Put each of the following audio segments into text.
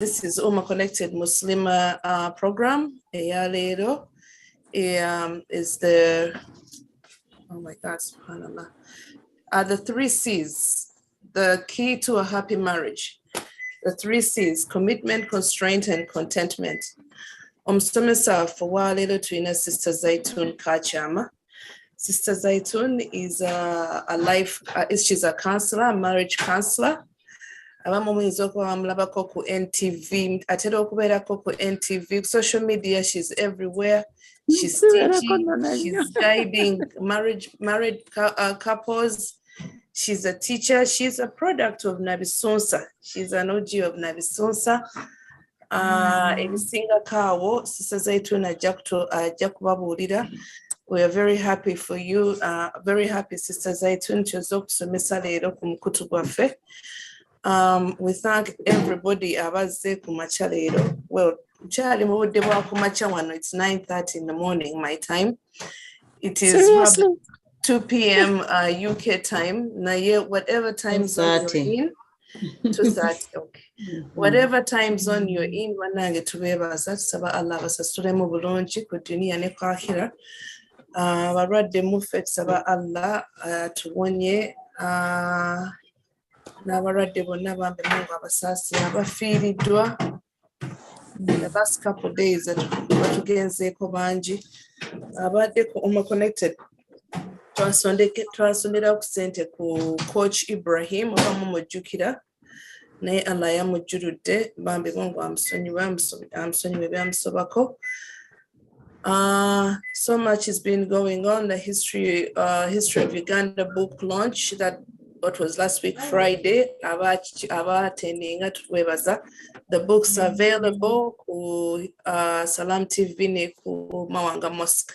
This is Umma Connected Muslim program. Eyalero is the, oh my God, subhanallah. The 3 C's, the key to a happy marriage. The 3 C's, commitment, constraint, and contentment. Omsomesa for walero tuina Sister Zaitun Kakyama. Sister Zaitun is she's a counselor, a marriage counselor. NTV, NTV, social media, she's everywhere. She's teaching, she's guiding married couples. She's a teacher. She's a product of Nabisonsa. She's an OG of Nabisonsa. Ebisinga kawo, Sister Zaitun Jakubaburira. We are very happy for you. Very happy, Sister Zaitun, chozokusomesa leero ku mukutu gwaffe. We thank everybody abaze ku macha leero. Well, chali mu budde bwa ku macha wano, it's 9:30 in the morning my time. It is 2 p.m. UK time. Naye whatever time zone you're in, 2:30. Okay. Whatever time zone you're in, wanange tubebaza tusaba Allah basasule mu bulungi ku dunia ne ku akhira. Baradde muffe tusaba Allah tuwonye n'abalwadde bonna bambe Mungu abasaasire abafiiriddwa. The last couple of days batugenzeeko bangi abadde ku Umma Connected twasondera ku ssente ku Coach Ibrahim oba mumujjukira naye Allah yamujjuludde bambi Mungu amusonyiwe byamusobako. So much has been going on. The history of Uganda book launch that what was last week Friday. The books are available ku Salam TV ne ku Mawanga Mosque.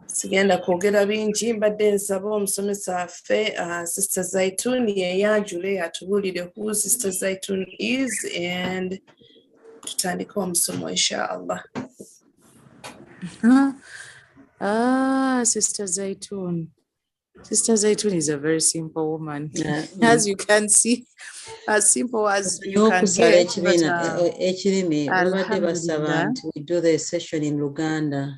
Sigenda kwogera bingi mbadde nsaba omusomesa waffe Sister Zaitun yeyanjule atubulire who Sister Zaitun is and tutandika omusomo inshallah. Sister Zaitun. Sister Zaitun is a very simple woman, as you can see, as simple as you can get. We do the session in Luganda.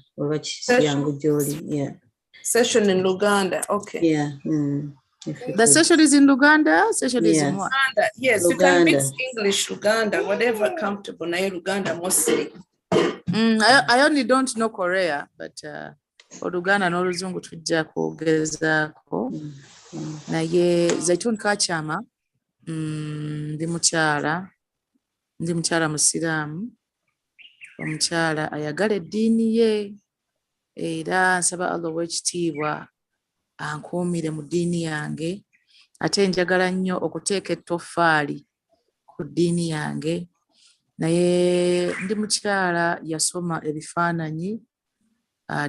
Session in Luganda, okay. Yeah. The session is in Luganda. Session is in what? Yes, Luganda. You can mix English, Luganda, whatever comfortable. Na Luganda mostly. I only don't know Korea, but Oluganda n'Oluzungu tujja kwogezaako. Naye Zaitun Kakyama, ndi mukyala musiraamu, omukyala ayagala eddiini ye era nsaba Allah ow'ekitiibwa ankuumire mu ddiini yange ate njagala nnyo okuteeka ettoffaali ku ddiini yange. Naye ndi mukyala yasoma ebifaananyi,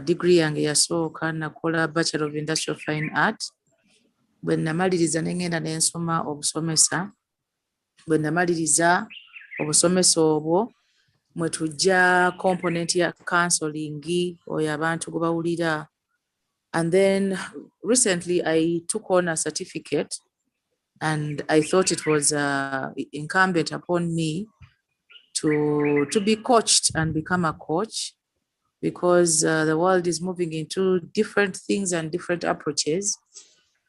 degree yange yasooka nakola Bachelor of Industrial Fine Art. Bwe namaliriza ne ngenda ne nsoma obusomesa. Bwe namaliriza obusomesa obwo mwe tujja component ya counseling oyo abantu gwe bawulira. And then recently I took on a certificate and I thought it was incumbent upon me to be coached and become a coach, because the world is moving into different things and different approaches.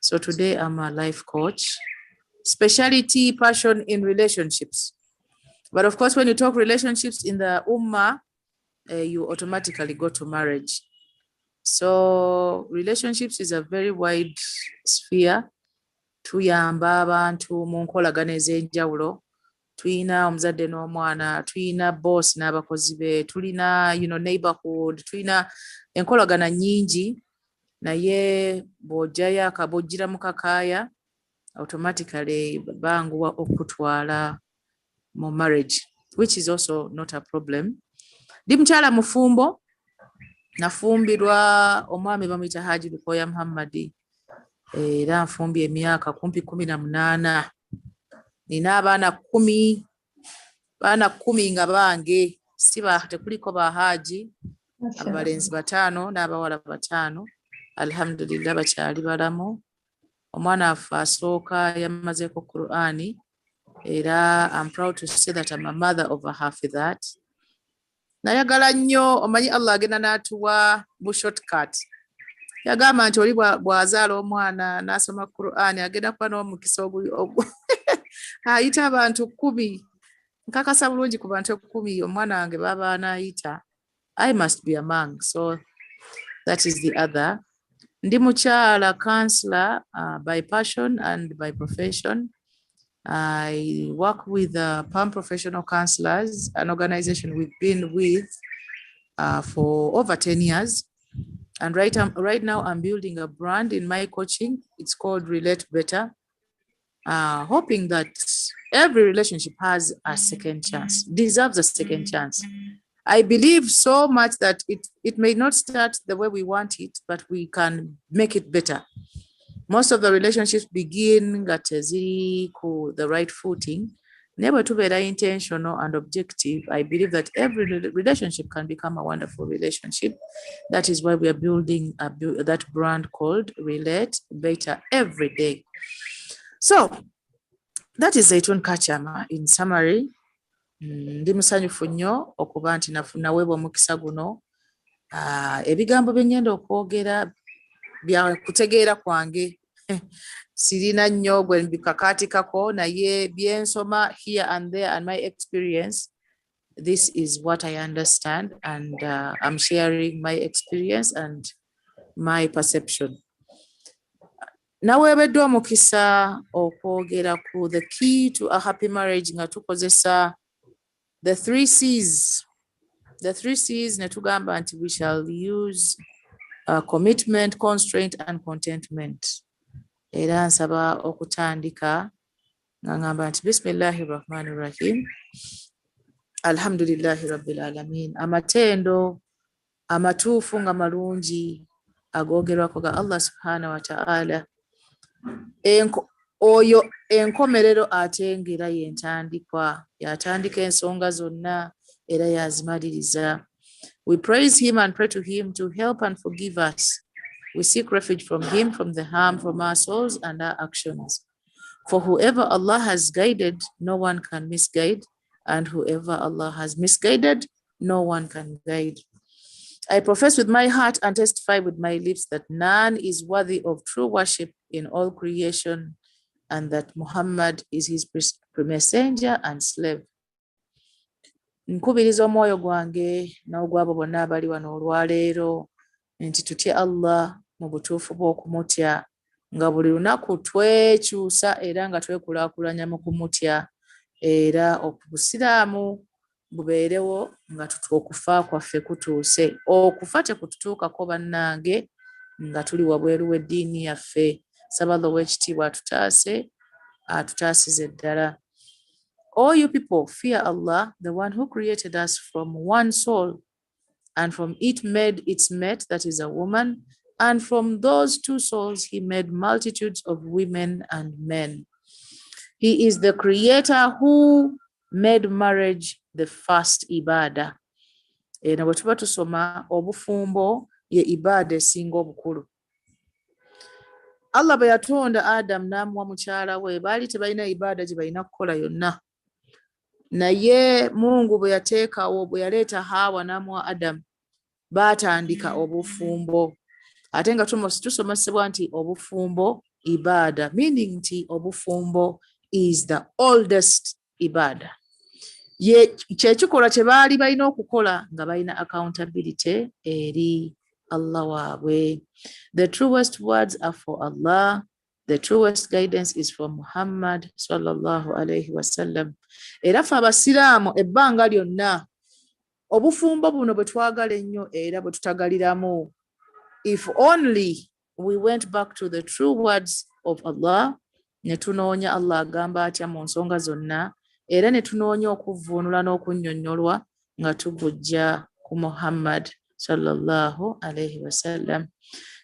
So today I'm a life coach, specialty passion in relationships. But of course, when you talk relationships in the Ummah, you automatically go to marriage. So relationships is a very wide sphere. Tuyamba abantu mu nkolagana ez'enjawulo. Tulina omuzadde n'omwana, tulina boss n'abakozi be, tulina neighborhood, tulina enkolagana nyingi. Naye bw'ojjira mu kakaaya automatically banguwa okutwala mu marriage, which is also not a problem. Ndi mukyala mufumbo, nafumbirwa omwami bamuyita Haji Lukoya Muhammadi era nfumbye emyaka kumpi 18. Nina abaana 10 nga bange, tekuliko ba Haji, abalenzi 5 n'abawala 5. Alhamdulillah bakyali balamu. Omwana waffe asooka yamazeeko Qur'ani Era I'm proud to say that I'm a mother of a hafidhat. Nayagala nnyo omanyi Allah agenda n'atuwa bu shortcut. Yagamba nti oli bw'azaala omwana n'asoma Qur'an agenda kuba n'omukisa ayita abantu 10. Nkakasa bulungi ku bantu 10 omwana wange baba anayita. I must be among. So that is the other. Ndi mukyala counselor by passion and by profession. I work with PAM Professional Counselors, an organization we've been with for over 10 years. And right now I'm building a brand in my coaching. It's called Relate Better, hoping that every relationship has a second chance, deserves a second chance. I believe so much that it may not start the way we want it, but we can make it better. Most of the relationships begin at the right footing. Never to be intentional and objective. I believe that every relationship can become a wonderful relationship. That is why we are building that brand called Relate Better every day. So that is Zaitun Kakyama in summary. Ndi musanyufu nnyo okuba nti naweebwa omukisa guno. Ebigambo bye ngenda okwogera bya kutegeera kwange. Sirina nnyo gwe mbikakaatikako naye byensoma here and there and my experience. This is what I understand and I'm sharing my experience and my perception. Naweebeddwa omukisa okwogera ku the key to a happy marriage nga tukozesa the 3 C's. The 3 C's netugamba nti we shall use commitment, constraint and contentment. Era nsaba okutandika nga ngamba nti bismillahir rahmanir rahim. Alhamdulillahi rabbil alamin. Amatendo amatuufu nga malungi agoogerwako ga Allah subhanahu wa ta'ala. Oyo enkomerero ate ngera yentandikwa yatandika ensonga zonna era yazimaliriza. We praise him and pray to him to help and forgive us. We seek refuge from him from the harm from our souls and our actions. For whoever Allah has guided, no one can misguide, and whoever Allah has misguided, no one can guide. I profess with my heart and testify with my lips that none is worthy of true worship in all creation, and that Muhammad is his messenger and slave. Nkubiriza omwoyo gwange n'ogwabo bonna abali wano olwaleero nti tutye Allah mu butuufu bw'okumutya nga buli lunaku twekyusa era nga twekulaakulanya mu kumutya era obusiraamu bubeerewo nga okufa kwaffe kutuuse. Okufa tekututuukako bannange nga tuli wabweru w'eddiini yaffe. Saba Allah ow'ekitiibwa atutaasize ddala. All you people, fear Allah, the one who created us from one soul, and from it made its mate, that is a woman, and from those 2 souls he made multitudes of women and men. He is the creator who made marriage the first ibadah. Na bwe tuba tusoma obufumbo ye ibadah esinga obukulu. Allah bwe yatonda Adam n'amuwa mukyala we baali tebalina ibadah gye balina kukola yonna. Naye Mungu bwe yateekawo bwe yaleeta Hawa n'amuwa Adam baatandika obufumbo. Ate nga tusomesebwa nti obufumbo ibadah, meaning nti obufumbo is the oldest ibadah. Kyekikola kye baali balina okukola nga balina accountability eri Allah waabwe. The truest words are for Allah. The truest guidance is for Muhammad sallallahu alayhi wasallam. Era ffe abasiraamu ebbanga lyonna obufumbo buno bwe twagala ennyo era bwe tutagaliramu. If only we went back to the true words of Allah, ne tunoonya Allah agamba atya mu nsonga zonna, era ne tunoonya okuvvuunula n'okunnyonnyolwa nga tugujja ku Muhammad sallallahu alayhi wasallam.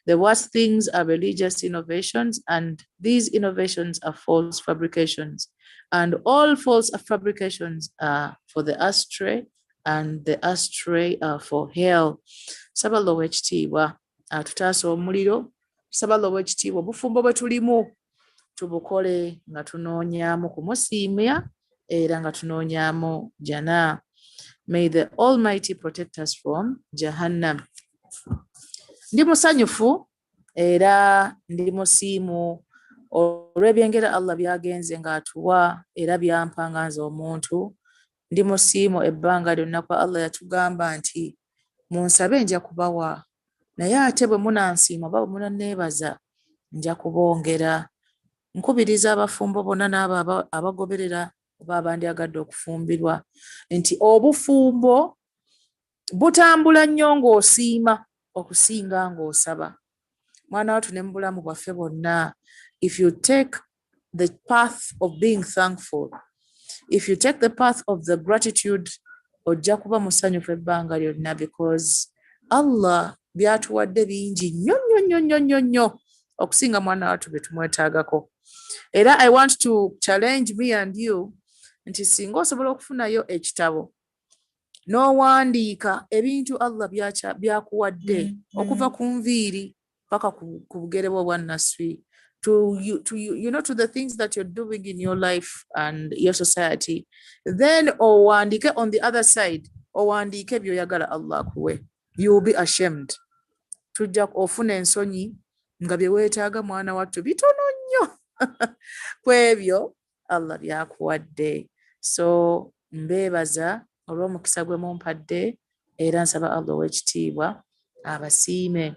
The worst things are religious innovations, and these innovations are false fabrications. And all false fabrications are for the astray, and the astray are for hell. Saba Allah ow'ekitiibwa atutaasa omuliro. Saba Allah ow'ekitiibwa obufumbo bwe tulimu tubukole nga tunoonyaamu kumusiimya era nga tunoonyaamu jana. May the Almighty protect us from Jahannam. Ndi musanyufu era ndi musiimu olw'ebyengera Allah byagenze ng'atuwa era byampa nga nze omuntu. Ndi musiimu ebbanga lyonna kwa Allah yatugamba nti munsabe nja kubawa, naye ate bwe munansiima oba bwe munanneebaza nja kubongera. Nkubiriza abafumbo bonna n'abo abagoberera oba abandyagadde okufumbirwa nti obufumbo butambula nnyo ng'osiima okusinga ng'osaba. Mwana wattu ne mu bulamu bwaffe bwonna, if you take the path of being thankful, if you take the path of the gratitude, ojja kuba musanyufu ebbanga lyonna, because Allah byatuwadde bingi nnyo nnyo nnyo nnyo nnyo nnyo okusinga mwana wattu bye tumwetaagako. Era I want to challenge me and you nti singa osobola okufunayo ekitabo n'owandiika ebintu Allah byakuwadde okuva ku nviiri paka ku bugere bwo bwa naswi, to the things that you're doing in your life and your society, then owandiike on the other side, owandiike by'oyagala Allah akuwe. You will be ashamed. Tujja ofuna ensonyi nga bye weetaaga mwana wattu bitono nnyo ku ebyo Allah byakuwadde. So mbeebaza olw'omukisa gwe mumpadde era nsaba Allah ow'ekitiibwa abasiime.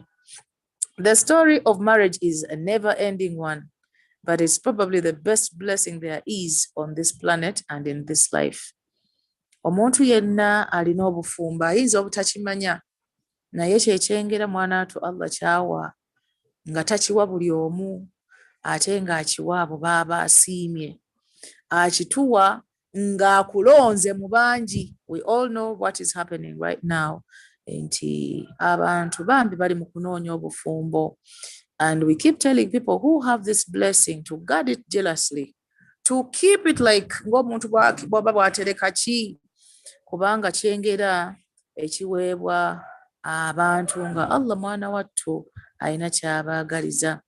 The story of marriage is a never-ending one, but it's probably the best blessing there is on this planet and in this life. Omuntu yenna alina obufumbo ayinza obutakimanya, naye kyekyengera mwana wattu Allah kyawa nga takiwa buli omu, ate ng'akiwa abo baba asiimye. Akituwa ng'akulonze mu bangi. We all know what is happening right now. Nti abantu bambi bali mu kunoonya obufumbo. And we keep telling people who have this blessing to guard it jealously, to keep it like ng'omuntu bw'aba bw'atereka ki, kubanga kyengera ekiweebwa abantu nga Allah mwana wattu alina kyabaagaliza.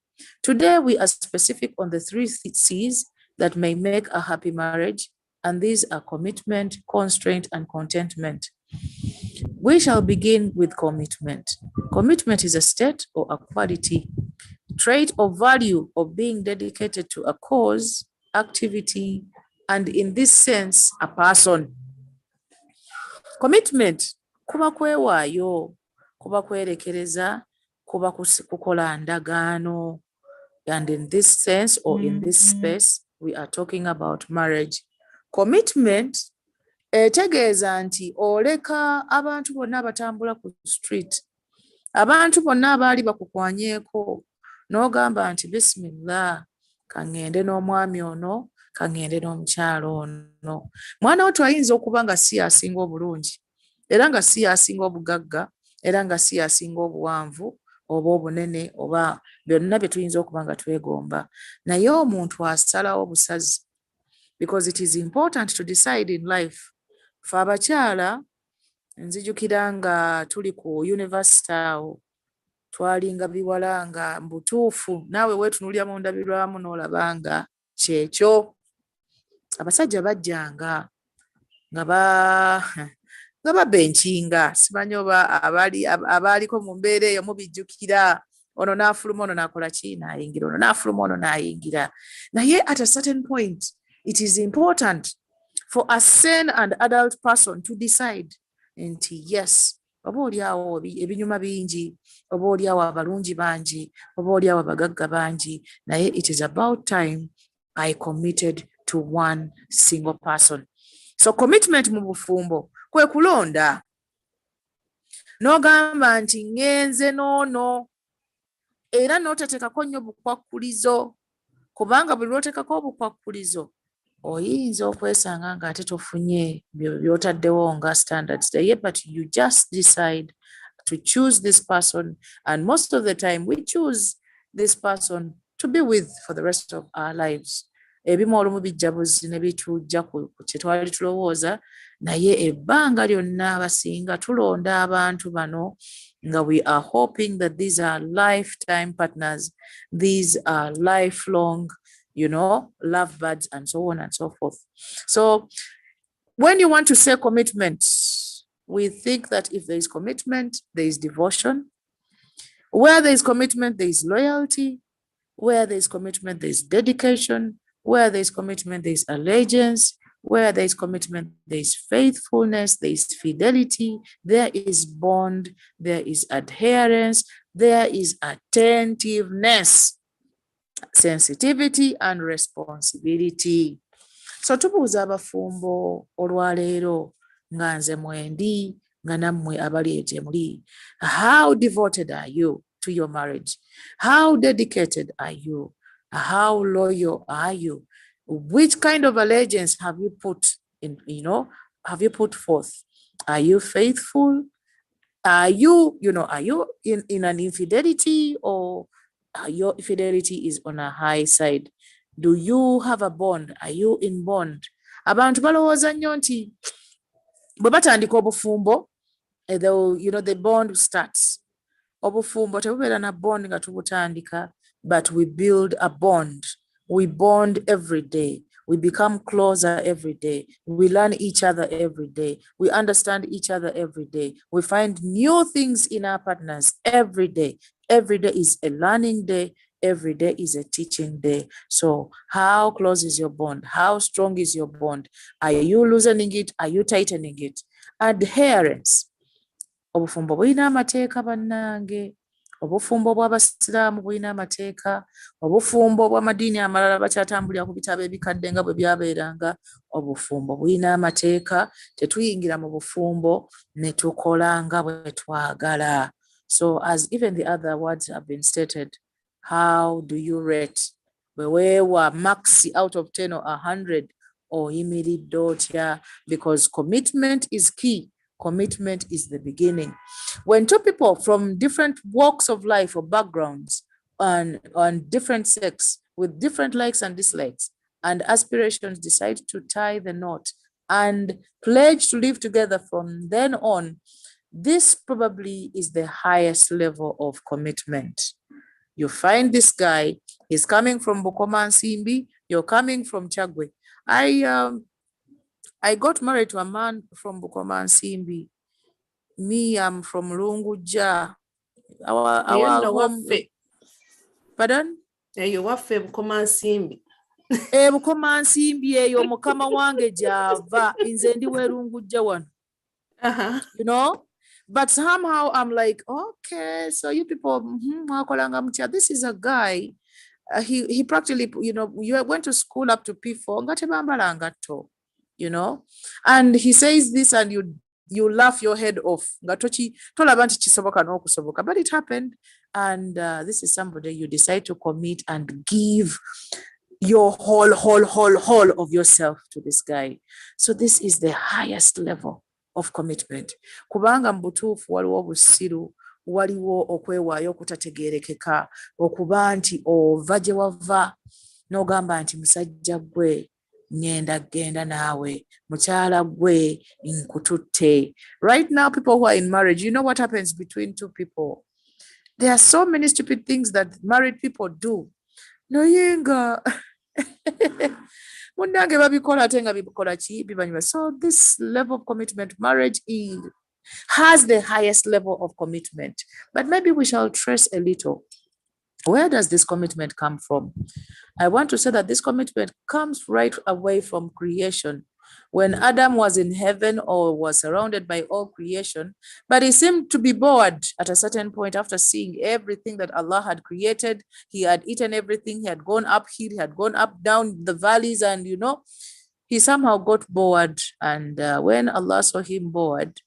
Today we are specific on the 3 C's that may make a happy marriage, and these are commitment, constraint, and contentment. We shall begin with commitment. Commitment is a state or a quality, trait or value of being dedicated to a cause, activity, and in this sense, a person. Commitment, kuba kwewaayo, kuba kwerekereza, kuba kukola ndagaano. And in this sense or in this space, we are talking about marriage. Commitment, etegeeza nti oleka abantu bonna abatambula ku street, abantu bonna abaali bakukwanyeeko, n'ogamba nti bismillah, kaŋŋende n'omwami ono, kaŋŋende n'omukyala ono. Mwana wattu ayinza okuba nga si asinga obulungi, era nga si asinga obugagga, era nga si asinga obuwanvu oba obunene oba byonna bye tuyinza okuba nga twegomba, naye omuntu asalawo busazi, because it is important to decide in life. Fe abakyala nzijukira nga tuli ku university awo, twalinga biwala nga mbutuufu naawe weetunuulira mu ndabirwamu n'olaba nga kyekyo. Abasajja bajjanga nga babenkinga, simanyi oba abaaliko mu mbeera eyo mubijjukira. Ono n'afuluma, ono n'akola ki, n'ayingira, ono n'afuluma, ono n'ayingira. Naye at a certain point, it is important for a sane and adult person to decide nti yes, oba oliawo ebinyuma bingi, oba oliawo abalungi bangi, oba oliawo abagagga bangi, naye it is about time I committed to one single person. So commitment mu bufumbo kwe kulonda n'ogamba nti ngenze n'ono, era n'otateekako nnyo bukwakkulizo, kubanga buli lw'oteekako obukwakkulizo oyinza okwesanga ng'ate tofunye by'otaddewo nga standards. But you just decide to choose this person, and most of the time we choose this person to be with for the rest of our lives. Ebimu olumu bijja buzzi ne bitujja ku kye twali tulowooza, naye ebbanga lyonna abasinga tulonda abantu bano nga we are hoping that these are lifetime partners, these are lifelong lovebirds and so on and so forth. So when you want to say commitment, we think that if there is commitment, there is devotion. Where there is commitment, there is loyalty. Where there is commitment, there is dedication. Where there is commitment, there is allegiance. Where there is commitment, there is faithfulness, there is fidelity, there is bond, there is adherence, there is attentiveness, sensitivity, and responsibility. So tubuuza abafumbo olwaleero nga nze mwendi nga nammwe abali gye muli. How devoted are you to your marriage? How dedicated are you? How loyal are you? Which kind of allegiance have you put in, have you put forth? Are you faithful? Are you in an infidelity, or your fidelity is on a high side? Do you have a bond? Are you in bond? Abantu balowooza nnyo nti bwe batandika obufumbo, the bond starts. Obufumbo tebubeera na bond nga tubutandika, but we build a bond. We bond every day. We become closer every day. We learn each other every day. We understand each other every day. We find new things in our partners every day. Every day is a learning day. Every day is a teaching day. So how close is your bond? How strong is your bond? Are you loosening it? Are you tightening it? Adherence. Obufumbo bulina amateeka bannange. Obufumbo bw'abasiraamu bulina amateeka. Obufumbo bw'amadiini amalala bakyatambulira ku bitabo ebikadde nga bwe byabeeranga. Obufumbo bulina amateeka. Tetuyingira mu bufumbo ne tukola nga bwe twagala. So as even the other words have been stated, how do you rate? Wewewa maxi out of 10 or 100 oyimiridde otya? Because commitment is key. Commitment is the beginning. When two people from different walks of life or backgrounds and different sex with different likes and dislikes and aspirations decide to tie the knot and pledge to live together from then on, this probably is the highest level of commitment. You find this guy, he's coming from Bukoma Nsimbi, you're coming from Chagwe. I got married to a man from Bukoma Nsimbi. Me, I'm from Lunguja. Our home. Pardon? You wafe Bukoma Nsimbi. Bukoma Nsimbi eyo mukama wange java inze ndiwe Lunguja wano. But somehow I'm like, okay, so you people, this is a guy. He practically, you went to school up to P4, and he says this and you laugh your head off. But it happened. And this is somebody you decide to commit and give your whole of yourself to this guy. So this is the highest level of commitment. Kubanga mbutuufu waliwo obusiru, waliwo okwewaayo okutategeerekeka, okuba nti ova gye wava n'ogamba nti musajja gwe ngenda genda naawe, mukyala gwe nkututte. Right now, people who are in marriage, you know what happens between two people? There are so many stupid things that married people do. No yenga. So this level of commitment, marriage has the highest level of commitment. But maybe we shall trace a little. Where does this commitment come from? I want to say that this commitment comes right away from creation. When Adam was in heaven or was surrounded by all creation, but he seemed to be bored at a certain point after seeing everything that Allah had created. He had eaten everything. He had gone up here. He had gone up, down the valleys, and he somehow got bored. And when Allah saw him bored,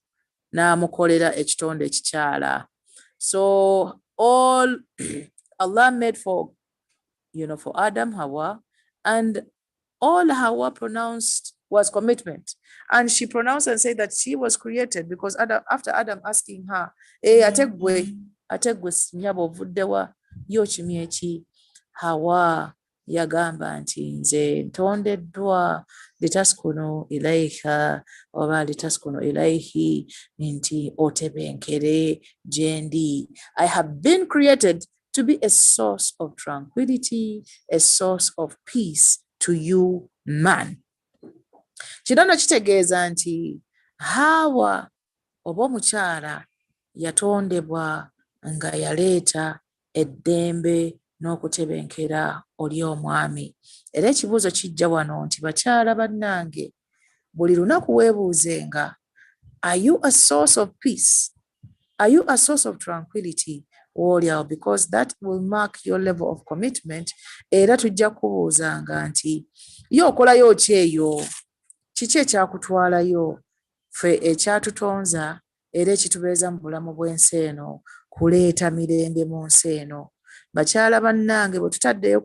n'amukolera ekitonde ekikyala. So all Allah made for Adam, Hawa, and all Hawa pronounced was commitment. And she pronounced and said that she was created because after Adam asking her, ategwe nyabo ovuddewa yo kimi eki, Hawa yagamba nti nze ntondeddwa litaskunu ilaiha oba litaskunu ilaihi nti otebenkere gye ndi. I have been created to be a source of tranquility, a source of peace to you, man. Kino kitegeeza nti Hawa oba omukyala yatondebwa nga yaleeta eddembe n'okutebenkera oli omwami. Era ekibuuzo kijja wano nti bakyala bannange, buli lunaku weebuuzenga, are you a source of peace? Are you a source of tranquility? Because that will mark your level of commitment. Era tujja kubuuzanga nti yo okolayo ki eyo? Kiki ekyakutwalayo? Ffe ekyatutonza era ekitubeeza mu bulamu bw'ensi eno kuleeta mirembe mu nsi eno. Bakyala bannange bwe tutaddeyo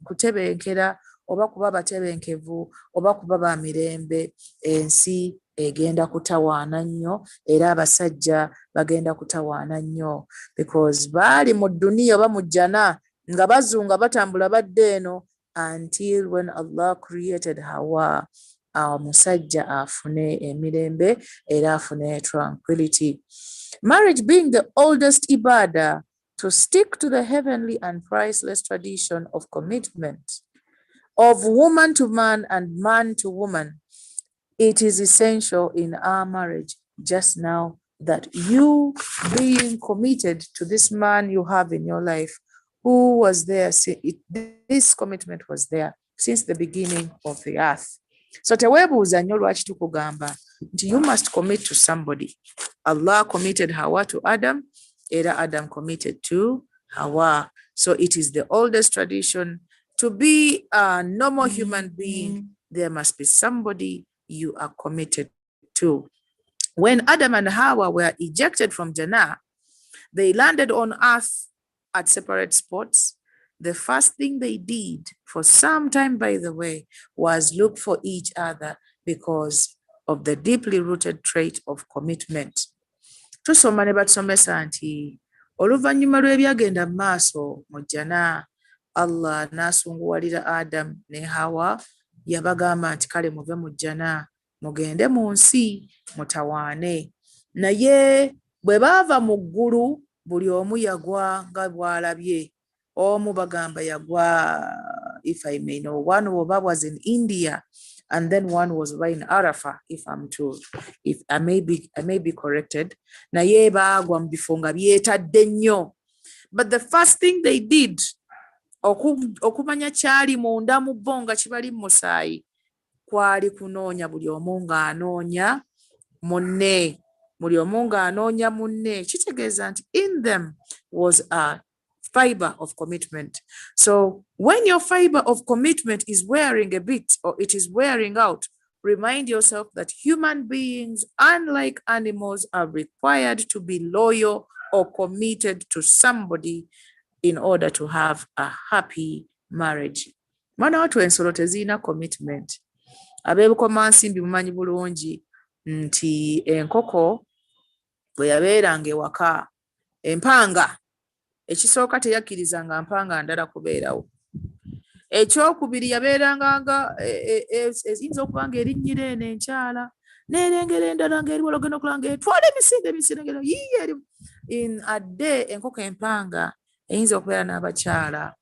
kutebenkera oba kuba batebenkevu oba kuba ba mirembe, ensi egenda kutawaana nnyo era abasajja bagenda kutawaana nnyo, because baali mu dduniya oba mu jjana nga bazunga batambula badde eno until when Allah created Hawa. Omusajja afune emirembe era afune tranquility. Marriage being the oldest ibadah, to stick to the heavenly and priceless tradition of commitment of woman to man and man to woman, it is essential in our marriage just now that you being committed to this man you have in your life who was there, this commitment was there since the beginning of the earth. So teweebuuza nnyo lwaki tukugamba nti you must commit to somebody. Allah committed Hawa to Adam, era Adam committed to Hawa. So it is the oldest tradition. To be a normal human being, there must be somebody you are committed to. When Adam and Hawa were ejected from Jannah, they landed on earth at separate spots. The first thing they did for some time, by the way, was look for each other because of the deeply rooted trait of commitment. Tusoma ne batusomesa nti oluvannyuma lw'ebyagenda mu maaso mu jjana, Allah n'asunguwalira Adam ne Hawa, yabagamba nti kale muve mu jjana mugende mu nsi mutawaane. Naye bwe baava mu ggulu buli omu yagwa nga bw'alabye. Omu bagamba yagwa, if I may know, one was in India and then one was in Arafah, if I'm told, if I may be corrected. Naye baagwa mu bifo nga byetadde nnyo. But the first thing they did, okumanya kyali munda mu bo nga kibali mu musaayi, kwali kunoonya buli omu ng'anoonya munne. Buli omu ng'anoonya munne. Kitegeeza nti in them was a fiber of commitment. So when your fiber of commitment is wearing a bit or it is wearing out, remind yourself that human beings, unlike animals, are required to be loyal or committed to somebody in order to have a happy marriage. Mwana watu ensolo tezirina commitment. Abeebukomansimbi mumanyi bulungi nti enkoko bwe yabeeranga ewaka, empanga ekisooka teyakkirizanga mpanga ndala kubeerawo. Ekyokubiri yabeeranga nga eyinza okuba nga erinnyira eno enkyala n'erengera endala ng'eri wala ogenda okulaba ng'etwala emisinde yiye eri. In a day enkoko empanga eyinza okubeera n'abakyala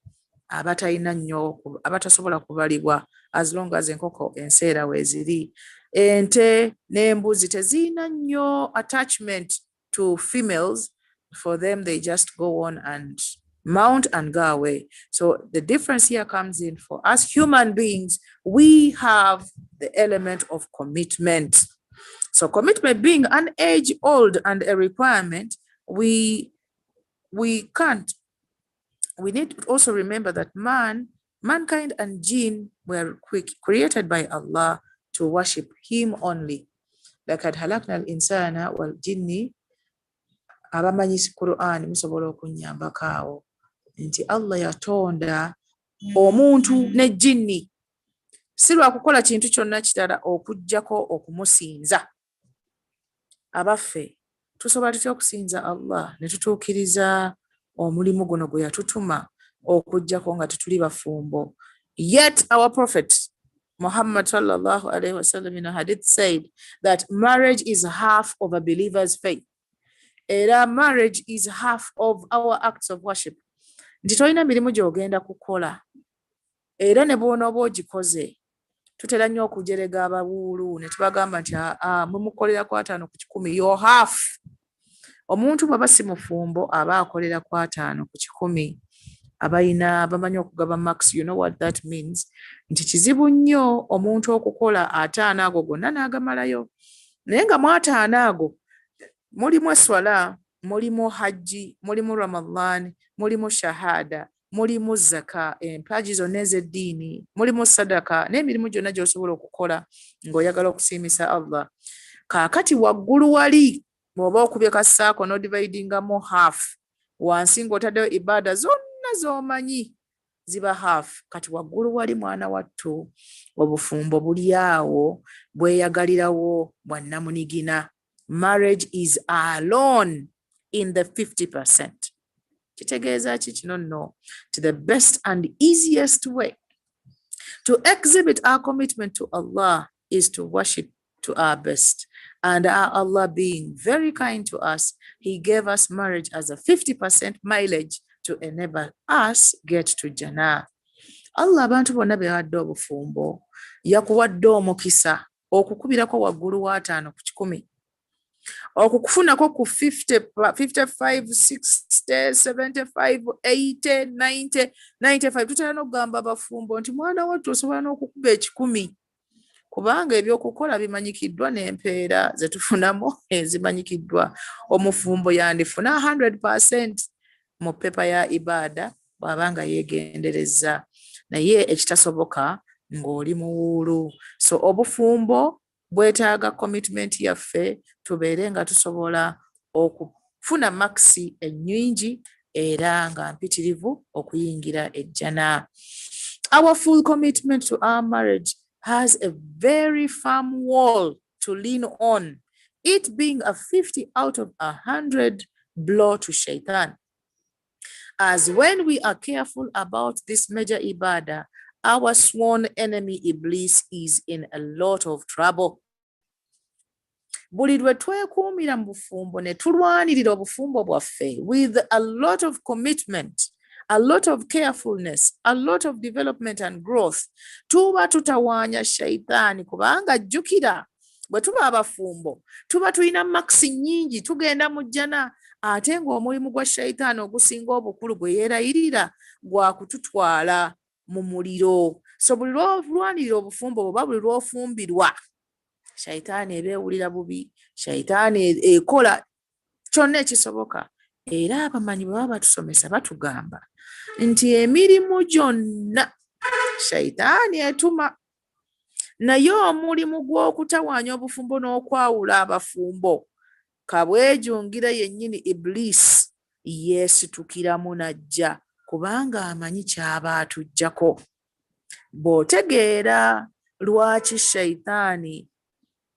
abatalina nnyo, abatasobola kubalibwa, as long as enkoko enseera weeziri. Ente n'embuzi tezirina nnyo attachment to females. For them, they just go on and mount and go away. So the difference here comes in for us human beings, we have the element of commitment. So commitment being an age old and a requirement, we can't. We need to also remember that mankind and jinn were created by Allah to worship Him only. لَقَدْ خَلَقْنَا الْإِنسَانَ وَالْجِنِّ. Abamanyi Qur'an musobola okunnyambako awo nti Allah yatonda omuntu ne jjinni si lwa kukola kintu kyonna kirala okuggyako okumusinza. Abaffe tusobola tutya okusinza Allah ne tutuukiriza omulimu guno gwe yatutuma okuggyako nga tetuli bafumbo? Yet our prophet Muhammad sallallahu alaihi wasallam in a hadith said that marriage is half of a believer's faith. Era marriage is half of our acts of worship. nti tolina mirimu gy'ogenda kukola era ne bw'onooba ogikoze tutera nnyo okujerega abawuulu ne tubagamba nti mwe mukolera ku 5 ku 100 yo half. Omuntu bw'aba si mufumbo aba akolera ku 5 ku 100 abayina bamanyi okugaba max. You know what that means? Nti kizibu nnyo omuntu okukola 5 ago gonna n'agamalayo, naye nga mu 5 ago mulimu eswala, mulimu hajji, mulimu Ramadan, mulimu shahada, mulimu zaka, empagi zonna ez'eddiini, mulimu sadaka n'emirimu gyonna gy'osobola okukola ng'oyagala okusiimisa Allah. Kaakati waggulu wali bw'oba okubye kasaako n'odividingamu half, wansi ng'otaddeyo ibaada zonna z'omanyi ziba half. Kati waggulu wali mwana wattu obufumbo buli awo bweyagalirawo bwannamunigina. Marriage is alone in the 50%. Kitegeeza ki kino nno? To the best and easiest way to exhibit our commitment to Allah is to worship to our best. And our Allah being very kind to us, He gave us marriage as a 50% mileage to enable us get to Jannah. Allah abantu bonna bewadde obufumbo yakuwadde omukisa okukubirako waggulu wa 5 ku 100. Okukufunako ku 50, 55, 60, 75, 80, 90, 95. Tutera n'okugamba abafumbo nti mwana wattu osobola n'okukuba 10, kubanga ebyokukola bimanyikiddwa n'empeera ze tufunamu ezimanyikiddwa. Omufumbo yandifuna 100% mu pepa ya ibaada bw'abanga yeegendereza, naye ekitasoboka ng'oli muwuulu. So obufumbo bwetaaga commitment yaffe tubeere nga tusobola okufuna maxi ennyingi era nga mpitirivu okuyingira ejjana. Our full commitment to our marriage has a very firm wall to lean on, it being a 50 out of 100 blow to shaitan. As when we are careful about this major ibadah, our sworn enemy Iblis is in a lot of trouble. Buli lwe twekuumira mu bufumbo ne tulwanirira obufumbo bwaffe with a lot of commitment, a lot of carefulness, a lot of development and growth, tuba tutawaanya shaitaani, kubanga jjukira bwe tuba abafumbo tuba tulina maxi nnyingi tugenda mu jjana, ate ng'omulimu gwa shaitaani ogusinga obukulu gwe yeerayirira gwa kututwala mu muliro. So buli lw'olwanirira obufumbo oba buli lw'ofumbirwa, shaitaani ebeewulira bubi, shaitaani ekola kyonna ekisoboka. Era abamanyi bwe baba batusomesa batugamba nti emirimu gyonna shaitaani etuma, naye omulimu gw'okutawaanya obufumbo n'okwawula abafumbo kabwejungira yennyini Iblis yeesitukiramu najja, kubanga amanyi ky'aba atuggyako. Bw'otegeera lwaki shaitaani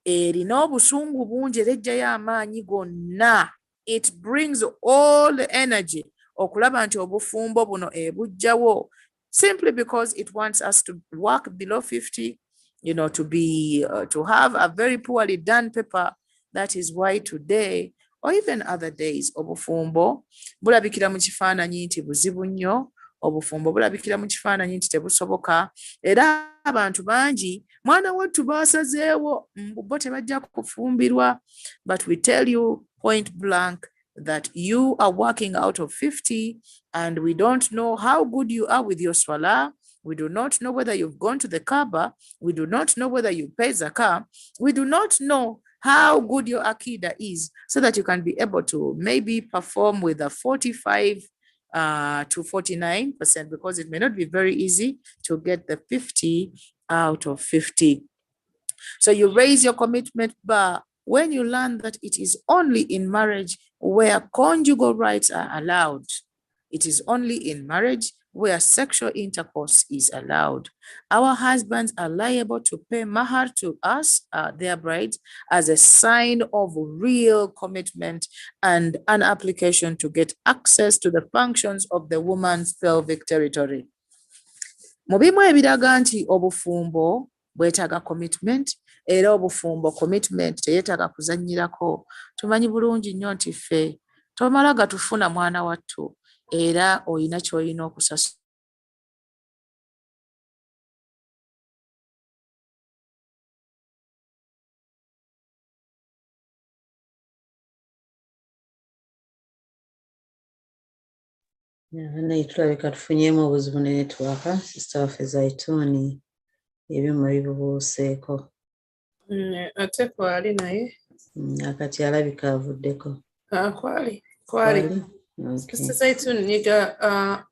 erina obusungu bungi era ejjayo amaanyi gonna, it brings all the energy okulaba nti obufumbo buno ebujjawo, simply because it wants us to work below 50, to be to have a very poorly done paper. That is why today or even other days obufumbo bulabikira mu kifaananyi nti buzibu nnyo, obufumbo bulabikira mu kifaananyi nti tebusoboka, era abantu bangi mwana wattu baasazeewo bo tebajja kufumbirwa. But we tell you point blank that you are working out of 50 and we don't know how good you are with your swala. We do not know whether you've gone to the Kaaba. We do not know whether you pay zakah. We do not know how good your akida is, so that you can be able to maybe perform with a 45 to 49%, because it may not be very easy to get the 50 out of 50. So you raise your commitment bar when you learn that it is only in marriage where conjugal rights are allowed. It is only in marriage where sexual intercourse is allowed. Our husbands are liable to pay mahar to us, their brides, as a sign of real commitment and an application to get access to the functions of the woman's pelvic territory. Mubimu ebiraga nti obufumbo bwetaaga commitment, era obufumbo commitment teyeetaaga kuzannyirako. Tumanyi bulungi nnyo nti ffe tomala gatufuna mwana wattu era oyina ky'olina okusasula. Tulabika tufunyeemu obuzibu ne network. Sister waffe Zaitun ebyuma bibubuuseeko. Ate kwali naye Akati alabika avuddeko. kwali. Okay. Sister Zaitun, nyiga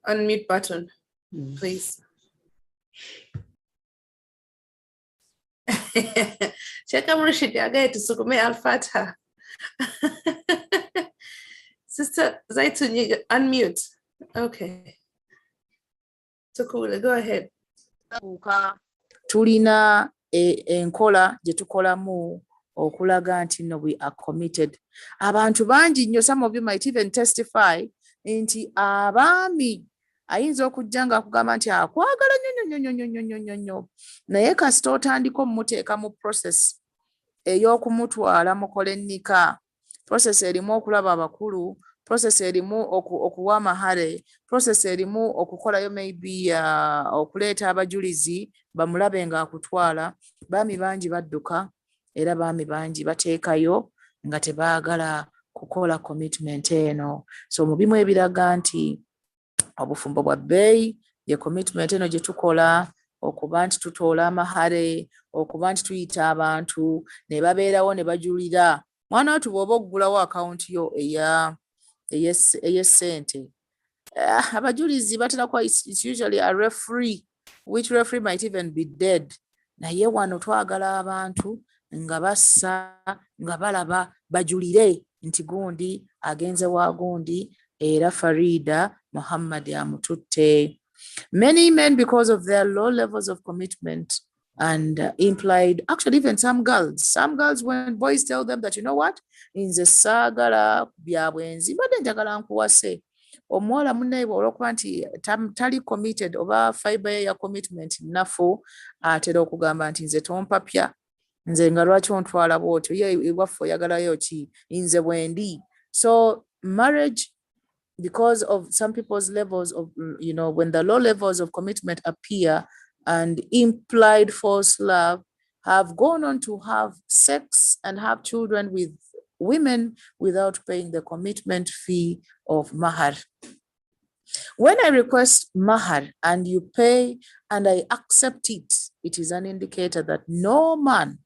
unmute button, please. Cheka Murshid agaye tusukume Al-Fatiha. Sister Zaitun, nyiga unmute. Okay. Tukule, go ahead. Tulina enkola gye tukolamu okulaga nti no, we are committed. Abantu bangi nnyo, some of you might even testify nti abaami ayinza okujja nga akugamba nti akwagala nnyo naye kasita otandika omumuteeka mu process ey'okumutwala mukole nnika, process erimu okulaba abakulu, process erimu okuwa amahale, process erimu okukolayo maybe okuleeta abajulizi bamulabe nga akutwala. Baami bangi badduka era baami bangi bateekayo nga tebaagala kukola commitment eno. So mu bimu ebiraga nti obufumbo bwa bbeeyi ye commitment eno gye tukola, okuba nti tutoola amahale, okuba nti tuyita abantu ne babeerawo ne bajulira. Mwana watu bw'oba okugulawo akawunti yo ey'essente, abajulizi batera kuba it's usually a referee, which referee might even be dead. Naye wano twagala abantu nga bassa nga balaba bajulire nti gundi agenze wa gundi era Farida Muhammad amututte. Many men, because of their low levels of commitment and implied, actually even some girls, when boys tell them that, you know what, nze saagala bya bwenzi badde njagala nkuwase, omuwala munnaye olw'okuba nti tali committed oba fiber ye ya commitment nafu, atera okugamba nti nze tompapya, nze nga lwaki ontwala bw'otyo, ye ewaffe oyagalayo ki, nze bwendi. So marriage, because of some people's levels of, when the low levels of commitment appear and implied false love, have gone on to have sex and have children with women without paying the commitment fee of mahar. When I request mahar and you pay and I accept it, it is an indicator that no man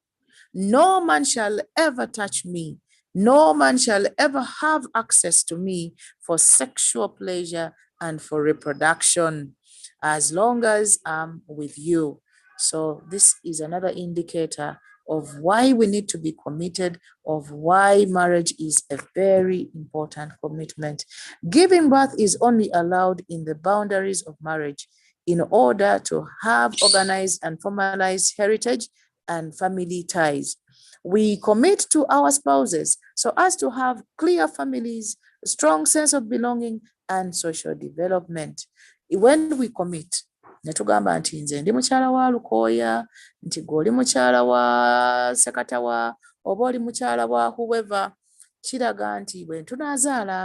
shall ever touch me. No man shall ever have access to me for sexual pleasure and for reproduction as long as I'm with you. So this is another indicator of why we need to be committed, of why marriage is a very important commitment. Giving birth is only allowed in the boundaries of marriage in order to have organized and formalized heritage and family ties. We commit to our spouses so as to have clear families, strong sense of belonging, and social development. When we commit, netugamba nti nze ndi mukyala wa Lukooya, nti gwe mukyala wa Sekatawa, oba oli mukyala wa whoever, kiraga nti bwe tunaazaala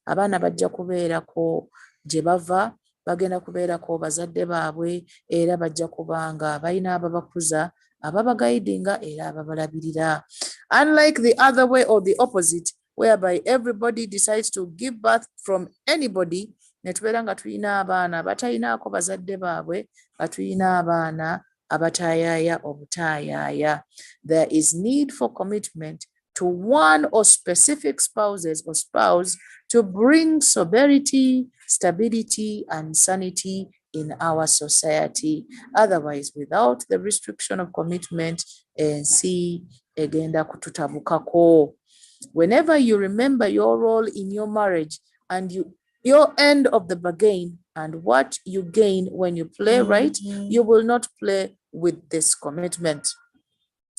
abaana bajja kubeerako gye bava, bagenda kubeerako bazadde baabwe, era bajja kubanga balina ababakuza, ababagaidinga era ababalabirira. Unlike the other way or the opposite, whereby everybody decides to give birth from anybody, netubeera nga tulina abaana abatayinaako bazadde baabwe, nga tulina abaana abataayaaya obutaayaaya. There is need for commitment to one or specific spouses or spouse to bring sobriety, stability, and sanity in our society. Otherwise, without the restriction of commitment, ensi egenda kututabukako. Whenever you remember your role in your marriage and your end of the bargain and what you gain when you play right, you will not play with this commitment.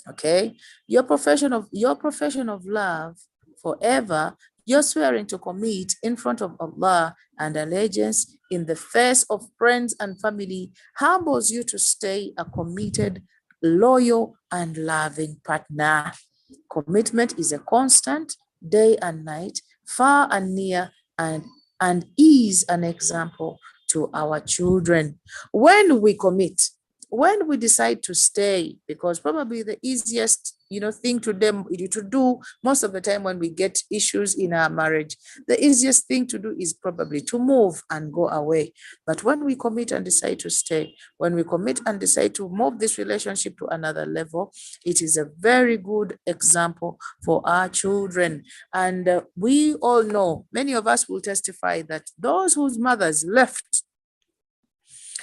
Okay, your profession of love forever, you're swearing to commit in front of Allah and allegiance in the face of friends and family, humbles you to stay a committed, loyal, and loving partner. Commitment is a constant, day and night, far and near, and and is an example to our children. When we commit, when we decide to stay, because probably the easiest thing to do most of the time when we get issues in our marriage, the easiest thing to do is probably to move and go away. But when we commit and decide to stay, when we commit and decide to move this relationship to another level, it is a very good example for our children. And we all know, many of us will testify that those whose mothers left,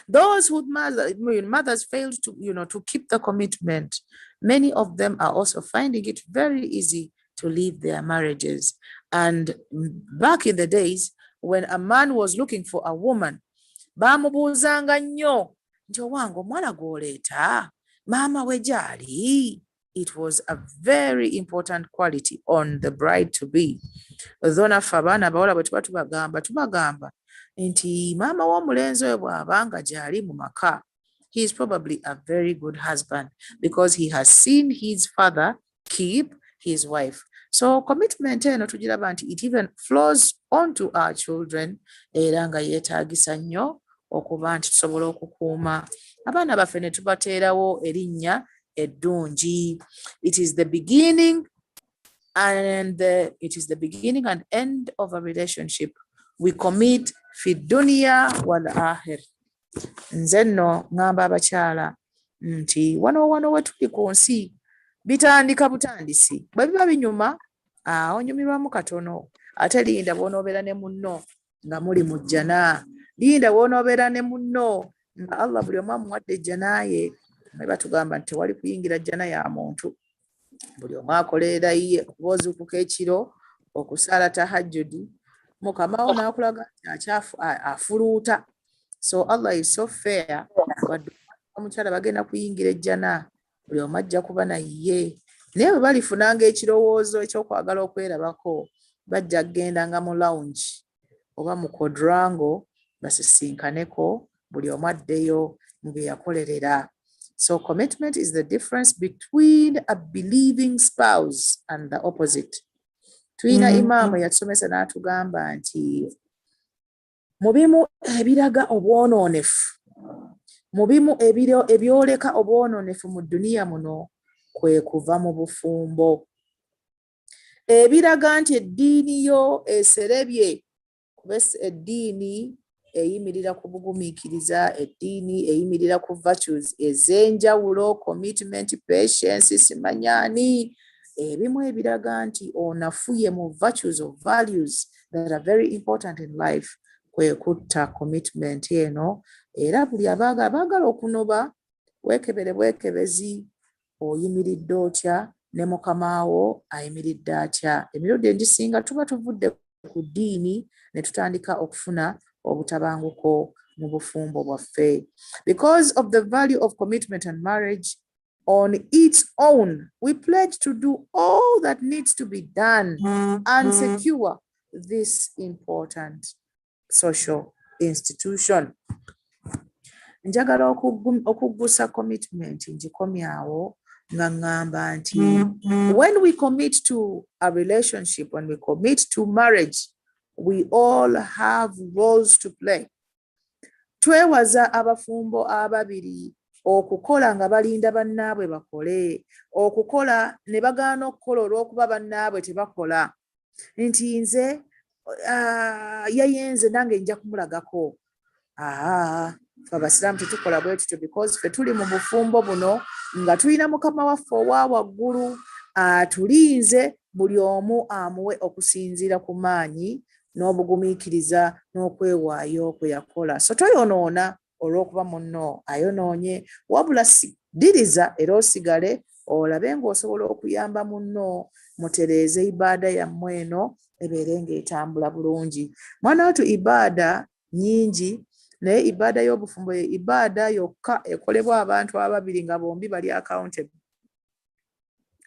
those whose mothers failed to keep the commitment, many of them are also finding it very easy to leave their marriages. And back in the days, when a man was looking for a woman, bamubuuzanga nnyo nti owange omwana gw'oleeta maama we gy'ali. It was a very important quality on the bride to be. Though naffe abaana abawala bwe tuba tubagamba nti maama w'omulenzi oyo bw'abanga gy'ali mu maka, he is probably a very good husband because he has seen his father keep his wife. So commitment eno tugiraba nti it even flows onto our children, era nga yeetaagisa nnyo okuba nti tusobola okukuuma abaana baffe ne tubateerawo erinnya eddungi. It is the beginning and end of a relationship. We commit fi dunya wal akhir. Nze nno ngamba abakyala nti wano we tuli ku nsi bitandika butandisi, bwe biba binyuma onyumirwamu katono, ate linda bw'onoobeera ne munno nga muli mu jjana, linda bw'onoobeera ne munno nga Allah buli omu amuwadde jjana ye. Batugamba nti tewali kuyingira jjana ya muntu, buli omu akolera ye, okuba ozuukuka ekiro, okusaala tahajjudi, mukamawo n'akulaga nti afuluuta. So Allah is so fair. Omukyala bagenda kuyingira ejjana, buli omu ajja kuba naye. Naye bwe balifunanga ekirowoozo ekyokwagala okwerabako, bajja kgendanga mu lounge oba mu quadrangle basisinkaneko, buli omu addeyo mu bye yakolerera. So commitment is the difference between a believing spouse and the opposite. Tuyina imaamu yatusomesa n'atugamba nti mu bimu ebiraga obwonoonefu, mu bimu ebyoleka obwonoonefu mu duniya muno kwe kuva mu bufumbo. Ebiraga nti eddiini yo eserebye, kuba eddiini eyimirira ku bugumiikiriza, eddiini eyimirira ku virtues ez'enjawulo, commitment, patience, simanyani. Ebimu ebiraga nti onafuye mu virtues of values that are very important in life, kwe kutta commitment eno. Era buli abaagala okunoba, weekebere bwekebezi, oyimiridde otya ne mukamaawo ayimiridde atya. Emirundi egisinga tuba tuvudde ku ddiini ne tutandika okufuna obutabanguko mu bufumbo bwaffe. Because of the value of commitment and marriage on its own, we pledge to do all that needs to be done and secure this important social institution. Njagala okuggusa commitment ngikomyawo nga ngamba nti when we commit to a relationship, when we commit to marriage, we all have roles to play. Twewaza abafumbo ababiri okukola nga balinda bannaabwe bakole, okukola ne bagaana okukola olw'okuba bannaabwe tebakola. Nti nze yayenze nange nja kumulagako. Abasiraamu tetukola bwe tutyo because ffe tuli mu bufumbo buno nga tulina Mukama waffe owa waggulu atulinze, buli omu amuwe okusinziira ku maanyi n'obugumiikiriza n'okwewaayo kwe yakola. So toyonoona olw'okuba munno ayonoonye, wabula ddiriza era osigale olabe ng'osobola okuyamba munno mutereeze ibaada yammwe eno ebeere ng'etambula bulungi. Mwana watu ibaada nyingi, naye ibaada y'obufumbo ye ibaada yokka ekolebwa abantu ababiri nga bombi bali accountable.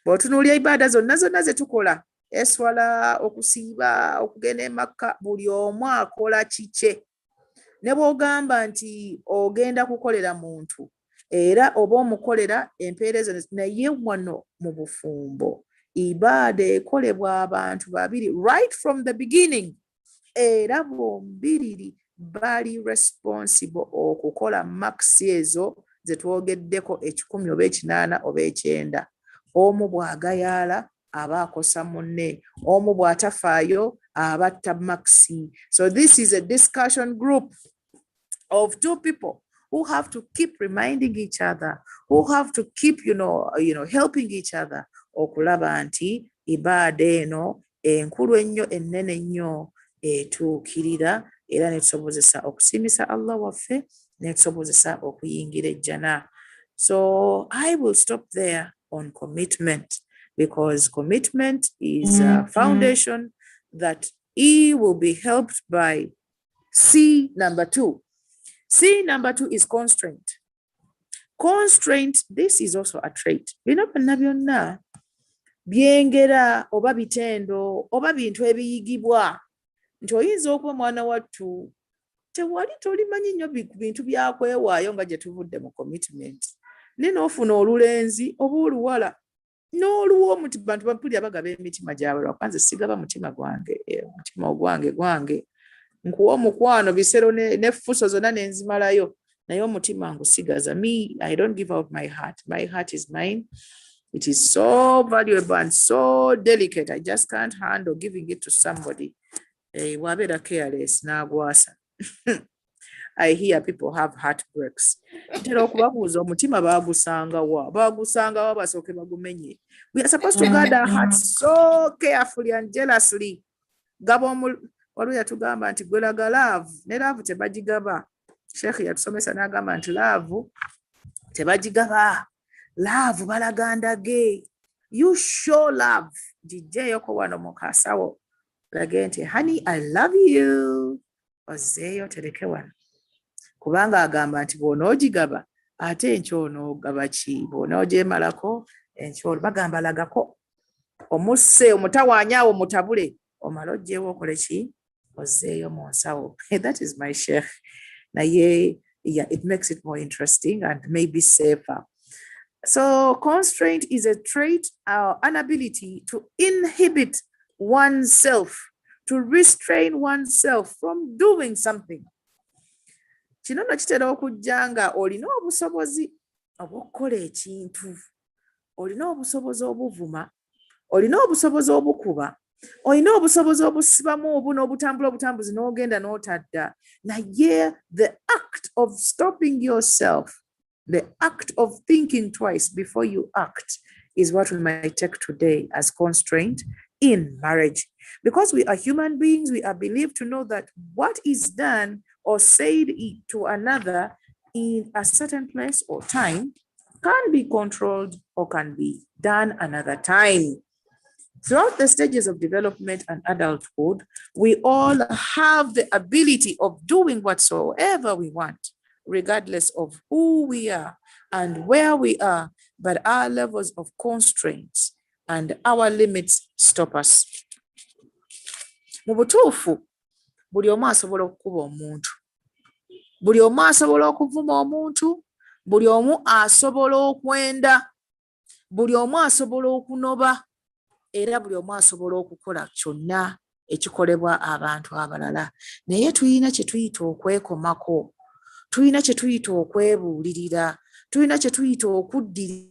Bw'otunuulya ibaada zonna ze tukola, eswala, okusiiba, okugenda e Makka, buli omu akola kikye. Ne bw'ogamba nti ogenda kukolera muntu era oba omukolera empeereza, naye wano mu bufumbo ibaada ekolebwa abantu babiri right from the beginning. era bombiriri bali responsible okukola max ezo ze twogeddeko 10 oba 8 oba 9. Omu bw'agayaala aba akosa munne, omu bw'atafaayo aba atta maxi. So this is a discussion group of 2 people who have to keep reminding each other, who have to keep, helping each other. Okulaba nti ibaada eno enkulu ennyo ennene ennyo etuukirira era netusobozesa okusiimisa Allah waffe netusobozesa okuyingira ejjana. So I will stop there on commitment, because commitment is a foundation that will be helped by C number 2. C number 2 is constraint. Constraint, this is also a trait. Bino byonna byengera oba bitendo oba bintu ebiyigibwa nti oyinza okuba mwana wattu tewali tolimanyi nnyo bintu byakwewaayo nga gye tuvudde mu commitment. N'ofuna olulenzi oba oluwala n'oluwa bantu bapuli abagaba emitima gyabwe lwakanze sigaba mutima gwange, mutima ogwange nkuwa omukwano bisero n'effuso zonna nenzimalayo naye omutima ngusigaza. Me, I don't give out my heart. My heart is mine. It is so valuable and so delicate. I just can't handle giving it to somebody. Wabeera careless n'agwasa. I hear people have heartbreaks. Ntera okubabuuza omutima baagusangawa basooke bagumenye. We are supposed to guard our hearts so carefully and jealously. Waliwo yatugamba nti gweraga love ne love tebagigaba. Sheikh yatusomesa n'agamba nti love tebagigaba. Love balagandage. You show love. Jijjeyoko wano mukasawo. Lage nti honey, I love you. Ozeeyo tereke wano. Kubanga agamba nti bw'onoogigaba ate enkyo onoogaba ki? Bw'onoojemalako enkyo bagamba lagako. Omusse omutawaanyaawo mutabule. Omala ogyewo okole ki? Ozeeyo mu nsawo. That is my sheikh. Naye, yeah, it makes it more interesting and maybe safer. So constraint is a trait, an ability to inhibit oneself, to restrain oneself from doing something. Kino kitera okujja nga olina obusobozi obw'okukola ekintu, olina obusobozi obuvuma, olina obusobozi obukuba, olina obusobozi obusibamu obu n'obutambula obutambuzi n'ogenda n'otadda. Naye the act of stopping yourself, the act of thinking twice before you act is what we might take today as constraint in marriage. Because we are human beings, we are believed to know that what is done or said to another in a certain place or time can be controlled or can be done another time. Throughout the stages of development and adulthood, we all have the ability of doing whatsoever we want, regardless of who we are and where we are, but our levels of constraints and our limits stop us. Mu butuufu, buli omu asobola okukuba omuntu, buli omu asobola okuvuma omuntu, buli omu asobola okwenda, buli omu asobola okunoba, era buli omu asobola okukola kyonna ekikolebwa abantu abalala. Naye tuyina kye tuyita okwekomako, tuyina kye tuyita okwebuulirira, tuyina kye tuyita okuddirira.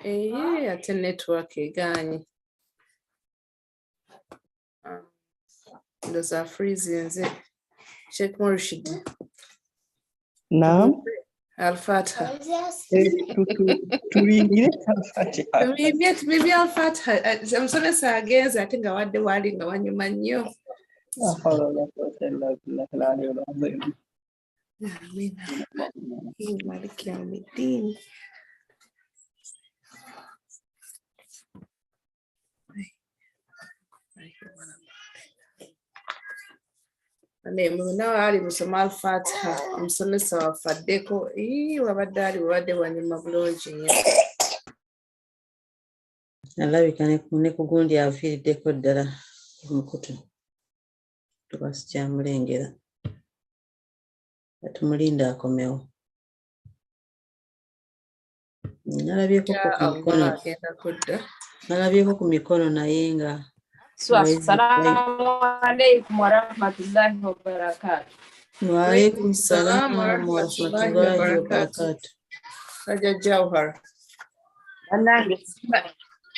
Ate network egaanye. Ndoza freeze nze. Sheikh Murshid. Naam. Al-Fatiha. Tuliingire Al-Fatiha. Maybe Al-Fatiha. Omusomesa agenze ate nga wadde wali nga wanyuma nnyo. Maliki yawmiddin. Nawe ali musoma Al-Fatiha, omusomesa wafaddeko, wabadde ali wabadde wanyuma bulungi nnyo. Alabika ne ku gundi afiiriddeko ddala mukutu. Tubasi kyamulengera. Batumulinda akomewo. Nalabyeko ku mikono naye nga Assalamu alaikum wa rahmatullahi wa barakatuh. Wa alaikum salam wa rahmatullahi wa barakatuh. Haja Jawhar.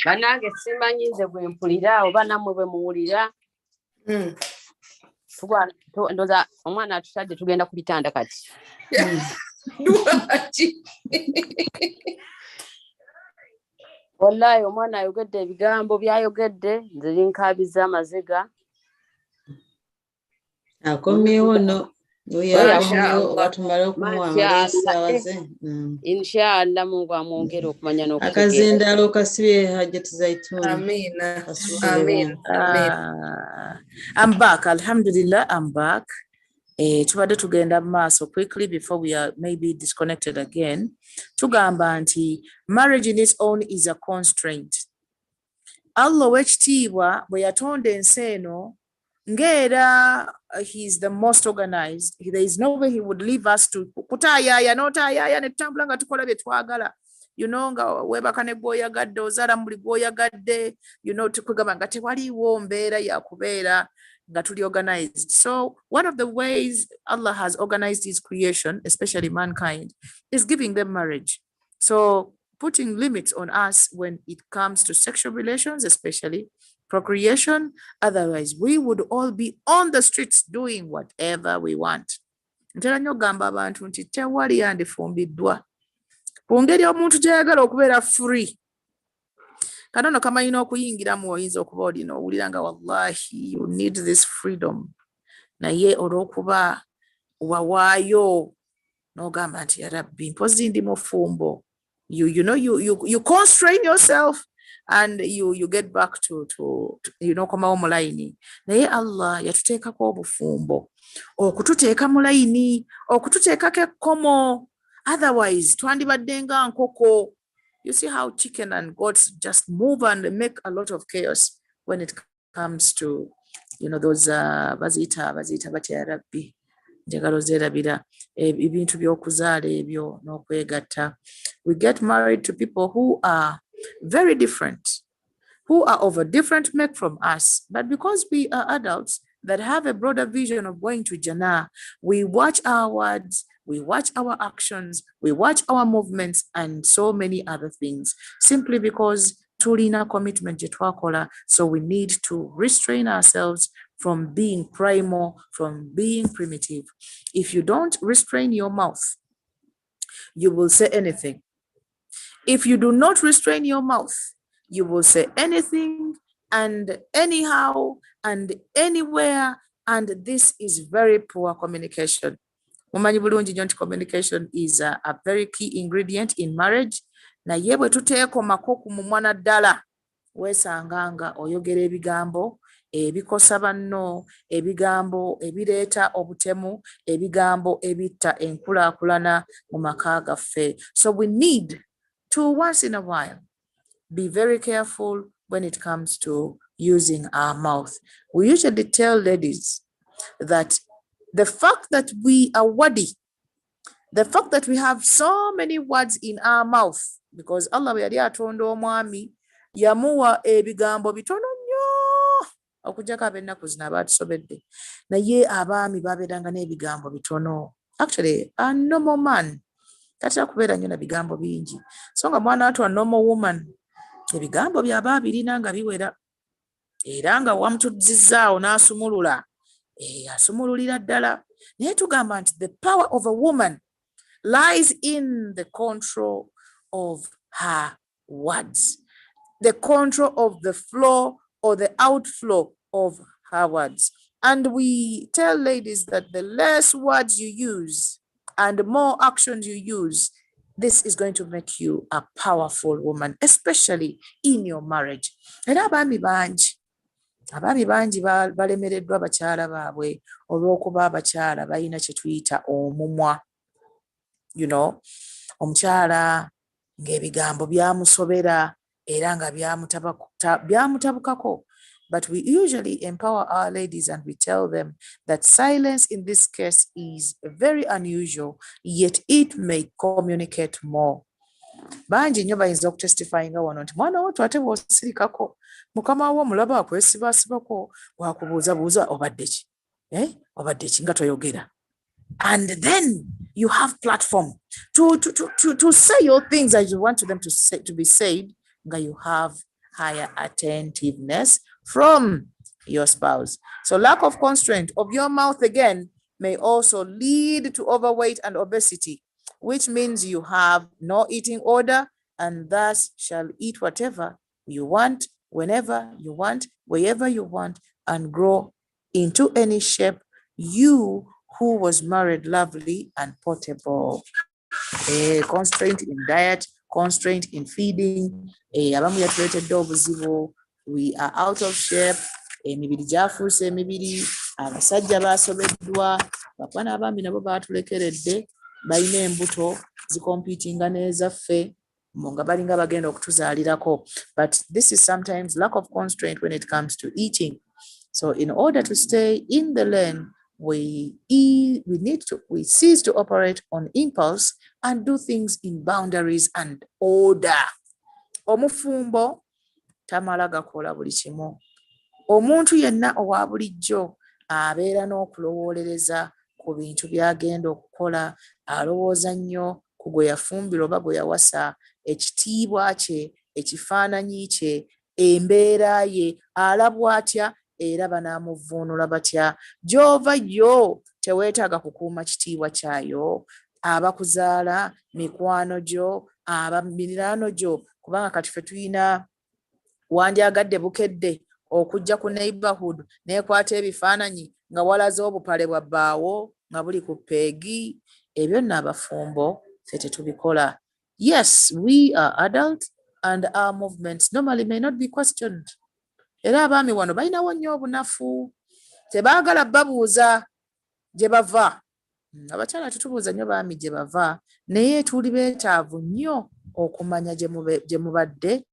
Banange simanyi nze bwe mpulira oba nammwe bwe muwulira. Ndoza omwana atutadde tugenda ku bitanda kati. Wallahi omwana ayogedde ebigambo byayogedde nze linkaabiza amaziga. Akomyewo no. Inshallah Mungu amwongere okumanya n'okutegeera. Akazindaalo kasibye Hajjati Zaitun. Amina. Amin. I'm back. Alhamdulillah, I'm back. Tubadde tugenda maaso quickly before we are maybe disconnected again. Tugamba nti marriage in its own is a constraint. Allah w'ekitiibwa bwe yatonda ensi eno ngera he's the most organized. There is no way he would leave us to kutayaya n'otayaya ne tutambula nga tukola bye twagala. You know, nga webaka ne gwoyagadde ozaala muli gwoyagadde, you know, tukugamba nga tewaliwo mbeera ya kubeera nga tuli organized. So one of the ways Allah has organized his creation, especially mankind, is giving them marriage. So putting limits on us when it comes to sexual relations, especially procreation. Otherwise, we would all be on the streets doing whatever we want. Ntera nnyo gamba abantu nti tewali yandifumbiddwa. Ku ngeri omuntu gy'ayagala okubeera free. Kanono kamalina okuyingiramu oyinza okuba olina owulira nga wallahi you need this freedom. Naye olw'okuba wawaayo n'ogamba nti ya Rabbi mpozi ndi mufumbo. You constrain yourself and you get back to you know komawo mu layini. Naye Allah yatuteekako obufumbo okututeeka mu layini, okututeekako ekkomo. Otherwise twandibadde nga nkoko. You see how chicken and goats just move and make a lot of chaos when it comes to, you know, those bazita batya Rabbi njagalo zeerabira ebintu by'okuzaala ebyo n'okwegatta. We get married to people who are very different, who are of a different make from us, but because we are adults that have a broader vision of going to Jannah, we watch our words, we watch our actions, we watch our movements, and so many other things, simply because tulina commitment jetwakola. So we need to restrain ourselves from being primal, from being primitive. If you don't restrain your mouth, you will say anything. If you do not restrain your mouth, you will say anything and anyhow and anywhere, and this is very poor communication. Mumanyi bulungi nti communication is a very key ingredient in marriage. Na yebwe tuteeko makoku mu mwana ddala weesanganga oyogera ebigambo ebikosa banno, ebigambo ebireeta obutemu, ebigambo ebitta enkulaakulana mu maka gaffe. So we need to once in a while be very careful when it comes to using our mouth. We usually tell ladies that the fact that we are wordy, the fact that we have so many words in our mouth, because Allah bwe yali atonda omwami yamuwa ebigambo bitono nnyo okujjako ab'ennaku zino abaatusobedde, naye abaami babeeranga n'ebigambo bitono. Actually, a normal man tatera kubeera nnyo na bigambo bingi, so nga mwana wattu a normal woman ebigambo byaba abirina nga biwera, era nga wamutuzizzaawo n'asumulula asumululira ddala. Naye tugamba nti the power of a woman lies in the control of her words, the control of the flow or the outflow of her words. And we tell ladies that the less words you use and more actions you use, this is going to make you a powerful woman, especially in your marriage. Era abaami bangi balemereddwa bakyala baabwe olw'okuba abakyala balina kye tuyita omumwa. You know, omukyala ng'ebigambo byamusobera era nga byamutabukako. But we usually empower our ladies and we tell them that silence in this case is very unusual, yet it may communicate more. bangi nnyo bayinza okutestifyinga wano nti mwana wo twate bw'osirikako mukama wo mulaba akwesibaasibako wakubuuzabuuza obadde ki obadde ki nga toyogera. And then you have platform to say your things as you want them to be said. You have higher attentiveness from your spouse. So lack of constraint of your mouth again may also lead to overweight and obesity, which means you have no eating order and thus shall eat whatever you want, whenever you want, wherever you want, and grow into any shape. You who was married lovely and portable. Constraint in diet, constraint in feeding. Abamu yatuleetedde obuzibu. We are out of shape. Emibiri gyafuuse emibiri. Abasajja baasobeddwa. Bakwana abambi nabo baatulekeredde. Balina embuto zikompitinga n'ezaffe nga balinga bagenda okutuzaalirako. But this is sometimes lack of constraint when it comes to eating. So in order to stay in the lane, we cease to operate on impulse and do things in boundaries and order. Omufumbo tamala gakola buli kimu. Omuntu yenna owa bulijjo abeera n'okulowoolereza ku bintu by'agenda okukola, alowooza nnyo ku gwe yafumbira oba gwe yawasa, ekitiibwa kye, ekifaananyi kye, embeera ye, alabwa atya era banaamuvuunula batya. Gy'ova yo teweetaaga kukuuma kitiibwa kyayo, abakuzaala, mikwano gyo, miriraano gyo, kubanga kati ffe tulina wandyagadde bukedde okujja ku neighborhood n'ekwata ebifaananyi nga walaze obupale bwa bbaawo nga buli ku peegi. Ebyo nno abafumbo ffe tetubikola. Yes, we are adult and our movements normally may not be questioned. Era abaami wano balinawo nnyo obunafu, tebaagala babuuza gye bava. Abakyala tutubuuza nnyo baami gye bava, naye tuli beetaavu nnyo okumanya gye mubadde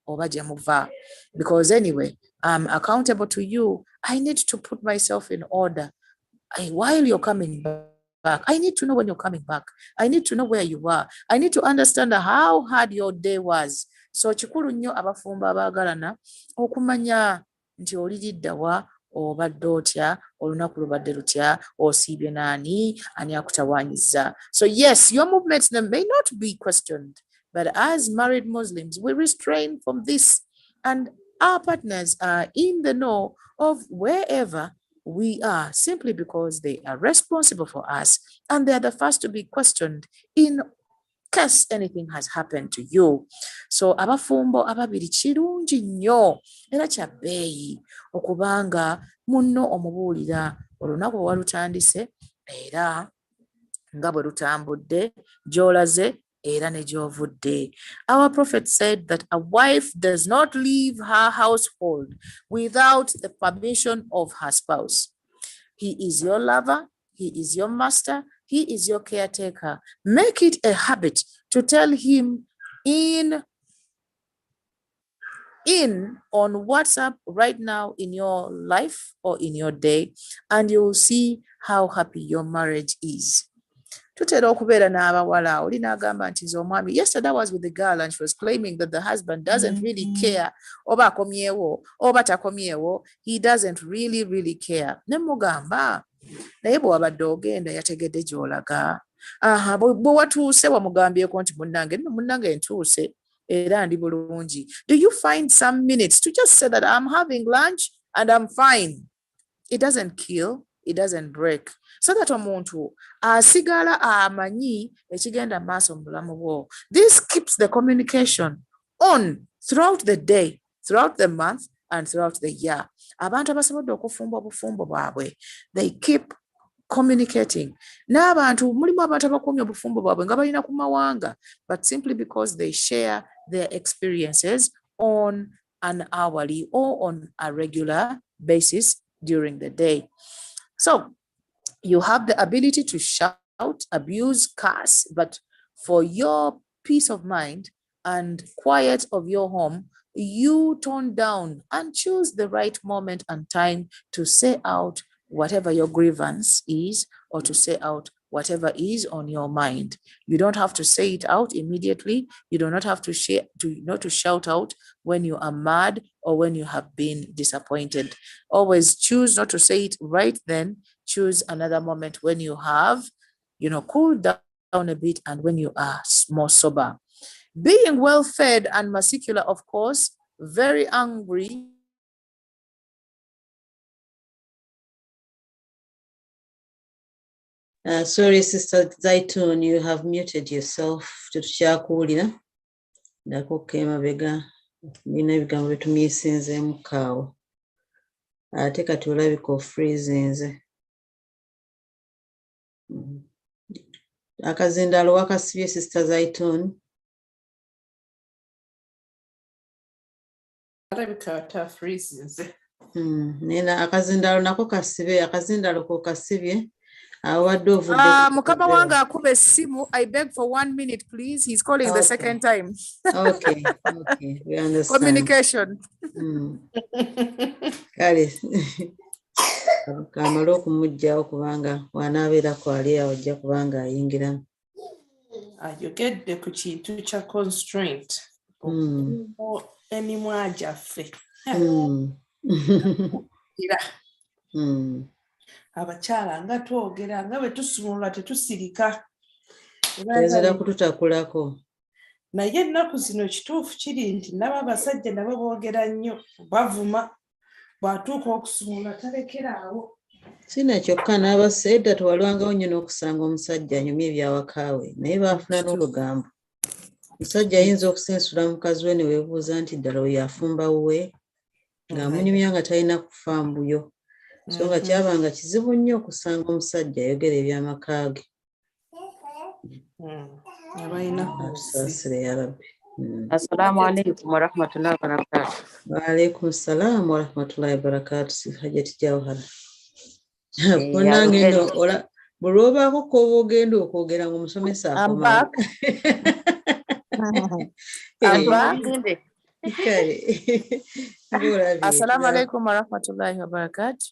oba gye muva. Because anyway, I'm accountable to you. I need to put myself in order. While you're coming back, I need to know when you're coming back. I need to know where you are. I need to understand how hard your day was. So kikulu nnyo abafumbo abaagalana okumanya nti oliridda wa, obadde otya, olunaku lubadde lutya, osiibye naani, ani akutawaanyiza. So yes, your movements may not be questioned, but as married Muslims, we restrain from this, and our partners are in the know of wherever we are simply because they are responsible for us and they are the first to be questioned in case anything has happened to you. So abafumbo ababiri kirungi nnyo era kya bbeeyi okubanga munno omubuulira olunaku walutandise era nga bwe lutambudde, gy'olaze era ne gy'ovudde. Our prophet said that a wife does not leave her household without the permission of her spouse. He is your lover, he is your master, he is your caretaker. Make it a habit to tell him in on WhatsApp right now in your life or in your day, and you will see how happy your marriage is. Tutera okubeera n'abawala oli n'agamba nti nze omwami. Yesterday I was with the girl and she was claiming that the husband doesn't really care oba akomyewo oba takomyewo. He doesn't really care. Ne mugamba naye bw'wabadde ogenda yategedde gy'olaga. Bwe watuuse wamugambyeko nti munnange ntuuse era ndi bulungi. Do you find some minutes to just say that I'm having lunch and I'm fine? It doesn't kill, it doesn't break. So that omuntu asigala amanyi ekigenda maaso mu bulamu bwo. This keeps the communication on throughout the day, throughout the month, and throughout the year. Abantu abasobodde okufumba obufumbo bwabwe, they keep communicating. N'abantu mulimu abantu abakumya obufumbo bwabwe nga balina ku mawanga, but simply because they share their experiences on an hourly or on a regular basis during the day. So you have the ability to shout, abuse, curse, but for your peace of mind and quiet of your home, you tone down and choose the right moment and time to say out whatever your grievance is or to say out whatever is on your mind. You don't have to say it out immediately. You do not have to shout out when you are mad or when you have been disappointed. Always choose not to say it right then. Choose another moment when you have, cooled down a bit and when you are more sober. Being well fed and muscular, of course, very angry. Sorry, Sister Zaitun, you have muted yourself. Tutushakulira. Ndako kema bega. Nina ebigambo bitumiisinzeemu kaawo. Ate kati olabika ofreezinze. Akazindaalo wakasibye Sister Zaitun. Alabika atafreezinze. Nina akazindaalo nako kasibe, akazindaalo ko kasibye. Mukama wanga akube essimu. I beg for 1 minute, please. He's calling the second time. Okay, we understand. Communication. Kale. Kamala okumugyawo kubanga wanaabeerako ali awo ojja kubanga ayingiramu. Ayogedde ku kintu kya constraint. Emimwa gyaffe. Abakyala nga twogera nga bwe tusumulula tetusirika. Tezera kututakulako. Naye ennaku zino kituufu kiri nti nabo abasajja nabo boogera nnyo bavuma bw'atuuka okusumulula talekeraawo. Sina kyokka n'abasedda tewalwangawo nnyo n'okusanga omusajja anyumya ebyawakaawe naye baafuna n'olugambo. Omusajja ayinza okusensula mukazi we ne weebuuza nti ddala oyo afumba wuwe ng'amunyumya nga talina kufa mbuyo. So nga kyabanga kizibu nnyo okusanga omusajja ayogera eby'amaka ge. Asaasire ya Rabbi. Assalamu alaikum wa rahmatullahi wa barakatuh. Wa alaikum salam wa rahmatullahi wa barakatuh. Hajati Jawhara. Bonange no ola bulobako koba ogenda okwogera ng'omusomesa akoma. I'm back. Assalamu alaikum wa rahmatullahi wa barakatuh.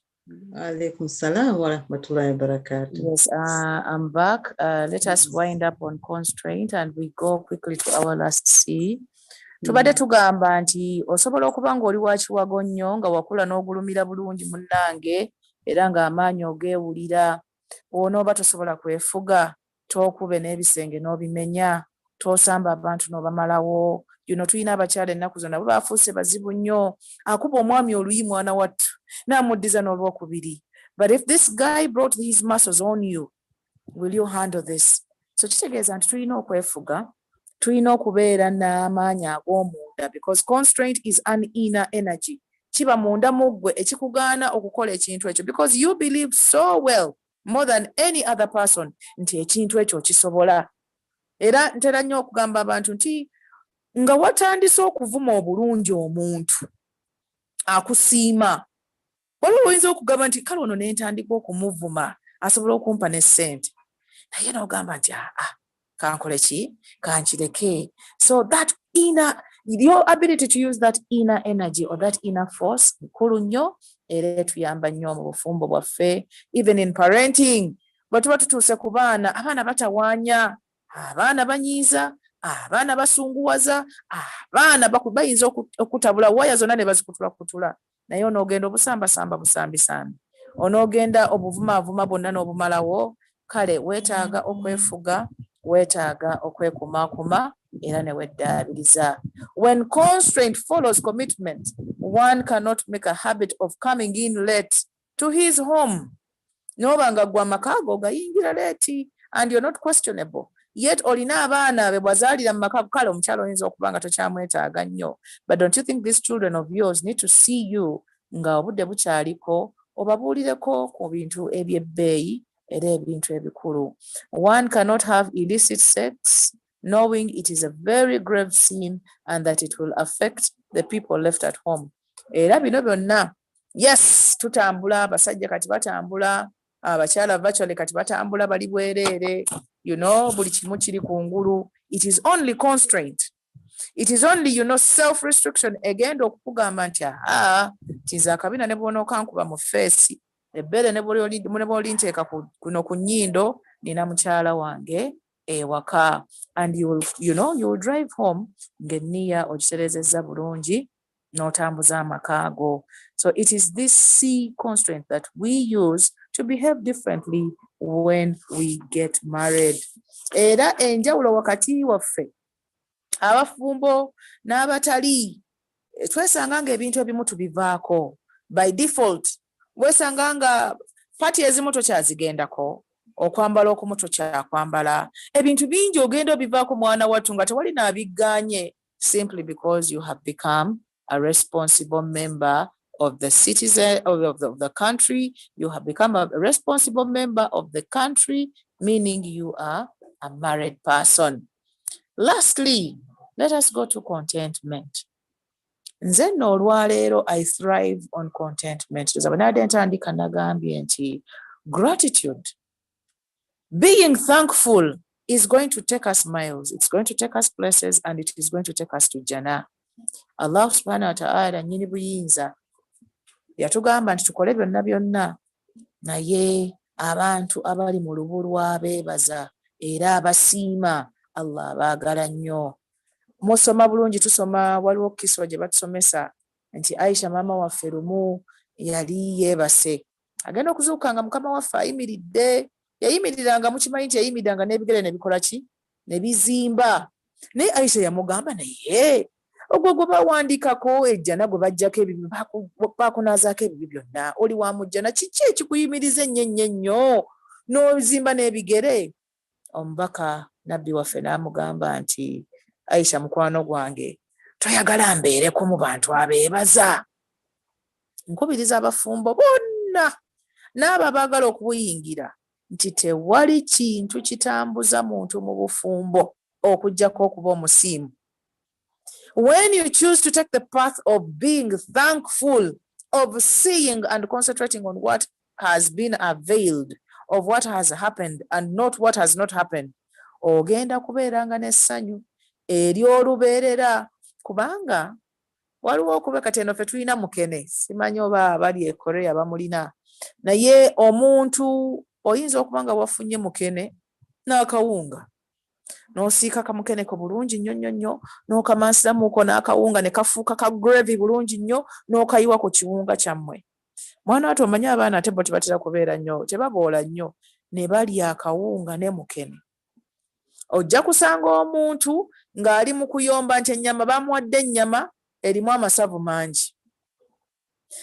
Alaikum salam wa rahmatullahi wa barakatuh. Yes, I'm back. Let us wind up on constraint and we go quickly to our last C. Tubadde tugamba nti osobola okuba ng'oli wa kiwago nnyo nga wakula n'ogulumira bulungi munnange era ng'amaanyi ogeewulira. Onooba tosobola kwefuga, tookube n'ebisenge n'obimenya, toosamba abantu n'obamalawo. Tulina abakyala ennaku zonna bo baafuuse bazibu nnyo. Akuba omwami oluyi mwana wattu n'amuddiza n'olwokubiri. But if this guy brought his muscles on you, will you handle this? So kitegeeza nti tulina okwefuga, tulina okubeera n'amaanyi ag'omunda because constraint is an inner energy. Kiba munda mu ggwe ekikugaana okukola ekintu ekyo because you believe so well more than any other person nti ekintu ekyo kisobola. Era ntera nnyo okugamba abantu nti nga watandise okuvuma obulungi omuntu akusiima, waliwo oyinza okugamba nti kale ono n'entandika okumuvuma asobola okumpa ne ssente naye n'ogamba nti kankole ki kankireke. So that your ability to use that inner energy or that inner force nkulu nnyo era etuyamba nnyo mu bufumbo bwaffe, even in parenting. Bwe tuba tutuuse ku baana, abaana batawaanya, abaana banyiiza, abaana basunguwaza, abaana bayinza okutabula waya zonna ne bazikutulakutula naye onoogenda obusambasamba busambisambi, onoogenda obuvumaavuma bwonna n'obumalawo. Kale weetaaga okwefuga, weetaaga okwekumaakuma era ne weddaabiriza. When constraint follows commitment, one cannot make a habit of coming in late to his home. N'obanga gwa amaka go gayingira late and you're not questionable. Yet olina abaana be bwazaalira mu maka kale omukyalo oyinza okuba nga tokyamwetaaga nnyo. But don't you think these children of yours need to see you nga obudde bukyaliko obabuulireko ku bintu eby'ebbeeyi era ebintu ebikulu. One cannot have illicit sex knowing it is a very grave sin and that it will affect the people left at home. Era bino byonna, yes, tutambula, abasajja kati batambula, abakyala virtually kati batambula bali bwereere, buli kimu kiri kungulu. It is only constraint. It is only, self-restriction egenda okukugamba nti kiza akabina ne bw'onookankuba mu feesi, ebbere ne bw'olinteeka kuno ku nnyindo nina mukyala wange ewaka, and you'll drive home ng'enniya ogiserezezza bulungi n'otambuza amaka go. So it is this C constraint that we use to behave differently when we get married. Era enjawulo wakati waffe abafumbo n'abatali twesanga nga ebintu ebimu tubivaako by default. Weesanga nga pati ezimu tokyazigendako, okwambala okumu tokyakwambala, ebintu bingi ogenda obivaako mwana wattu nga tewali n'abigganye, simply because you have become a responsible member of the citizen of the country. You have become a responsible member of the country, meaning you are a married person. Lastly, let us go to contentment. Nze nno olwaleero I thrive on contentment. Zabanaade ntandika nagambye nti gratitude, being thankful, is going to take us miles. It's going to take us places, and it is going to take us to Jannah. Allah subhanahu wa ta'ala nnyini buyinza yatugamba nti tukole byonna byonna, naye abantu abali mu lubu lw'abeebaza era abasiima Allah abaagala nnyo. Musoma bulungi, tusoma waliwo kiswa gye batusomesa nti Aisha maama waffe lumu yali yeebase, agenda okuzuuka nga mukama waffe ayimiridde. Yayimiriranga mukimanyi nti yayimiriranga n'ebigere ne bikola ki, ne bizimba. Naye Aisha yamugamba, naye ogwo gwe bawandiikako ejjana gwe bajjako ebibi bakunaazaako ebibi byonna, oli wa mujjana, kiki ekikuyimiriza ennyo n'ozimba n'ebigere? Omubaka nabbi waffe n'amugamba nti Aisha mukwano gwange, toyagala mbeereko mu bantu abeebaza. Nkubiriza abafumbo bonna n'abo abaagala okubuyingira nti tewali kintu kitambuza muntu mu bufumbo okuggyako okuba omusiimu. When you choose to take the path of being thankful, of seeing and concentrating on what has been availed, of what has happened and not what has not happened, ogenda kubeeranga n'essanyu ery'olubeerera. Kubanga waliwo okube kati eno ffe tulina mukene, simanyi oba abali e Korea bamulina, naye omuntu oyinza okuba nga wafunye mukene n'akawunga, n'osiika kamukene ko bulungi nnyo n'okamansiramuuko n'akawunga ne kafuuka ka gravy bulungi nnyo n'okayiwa ku kiwunga kyammwe. Mwana wattu omanyi abaana ate bo tebatera kubeera nnyo, tebaboola nnyo, ne balya akawunga ne mukene. Ojja kusanga omuntu ng'ali mu kuyomba nti ennyama bamuwadde ennyama erimu amasavu mangi.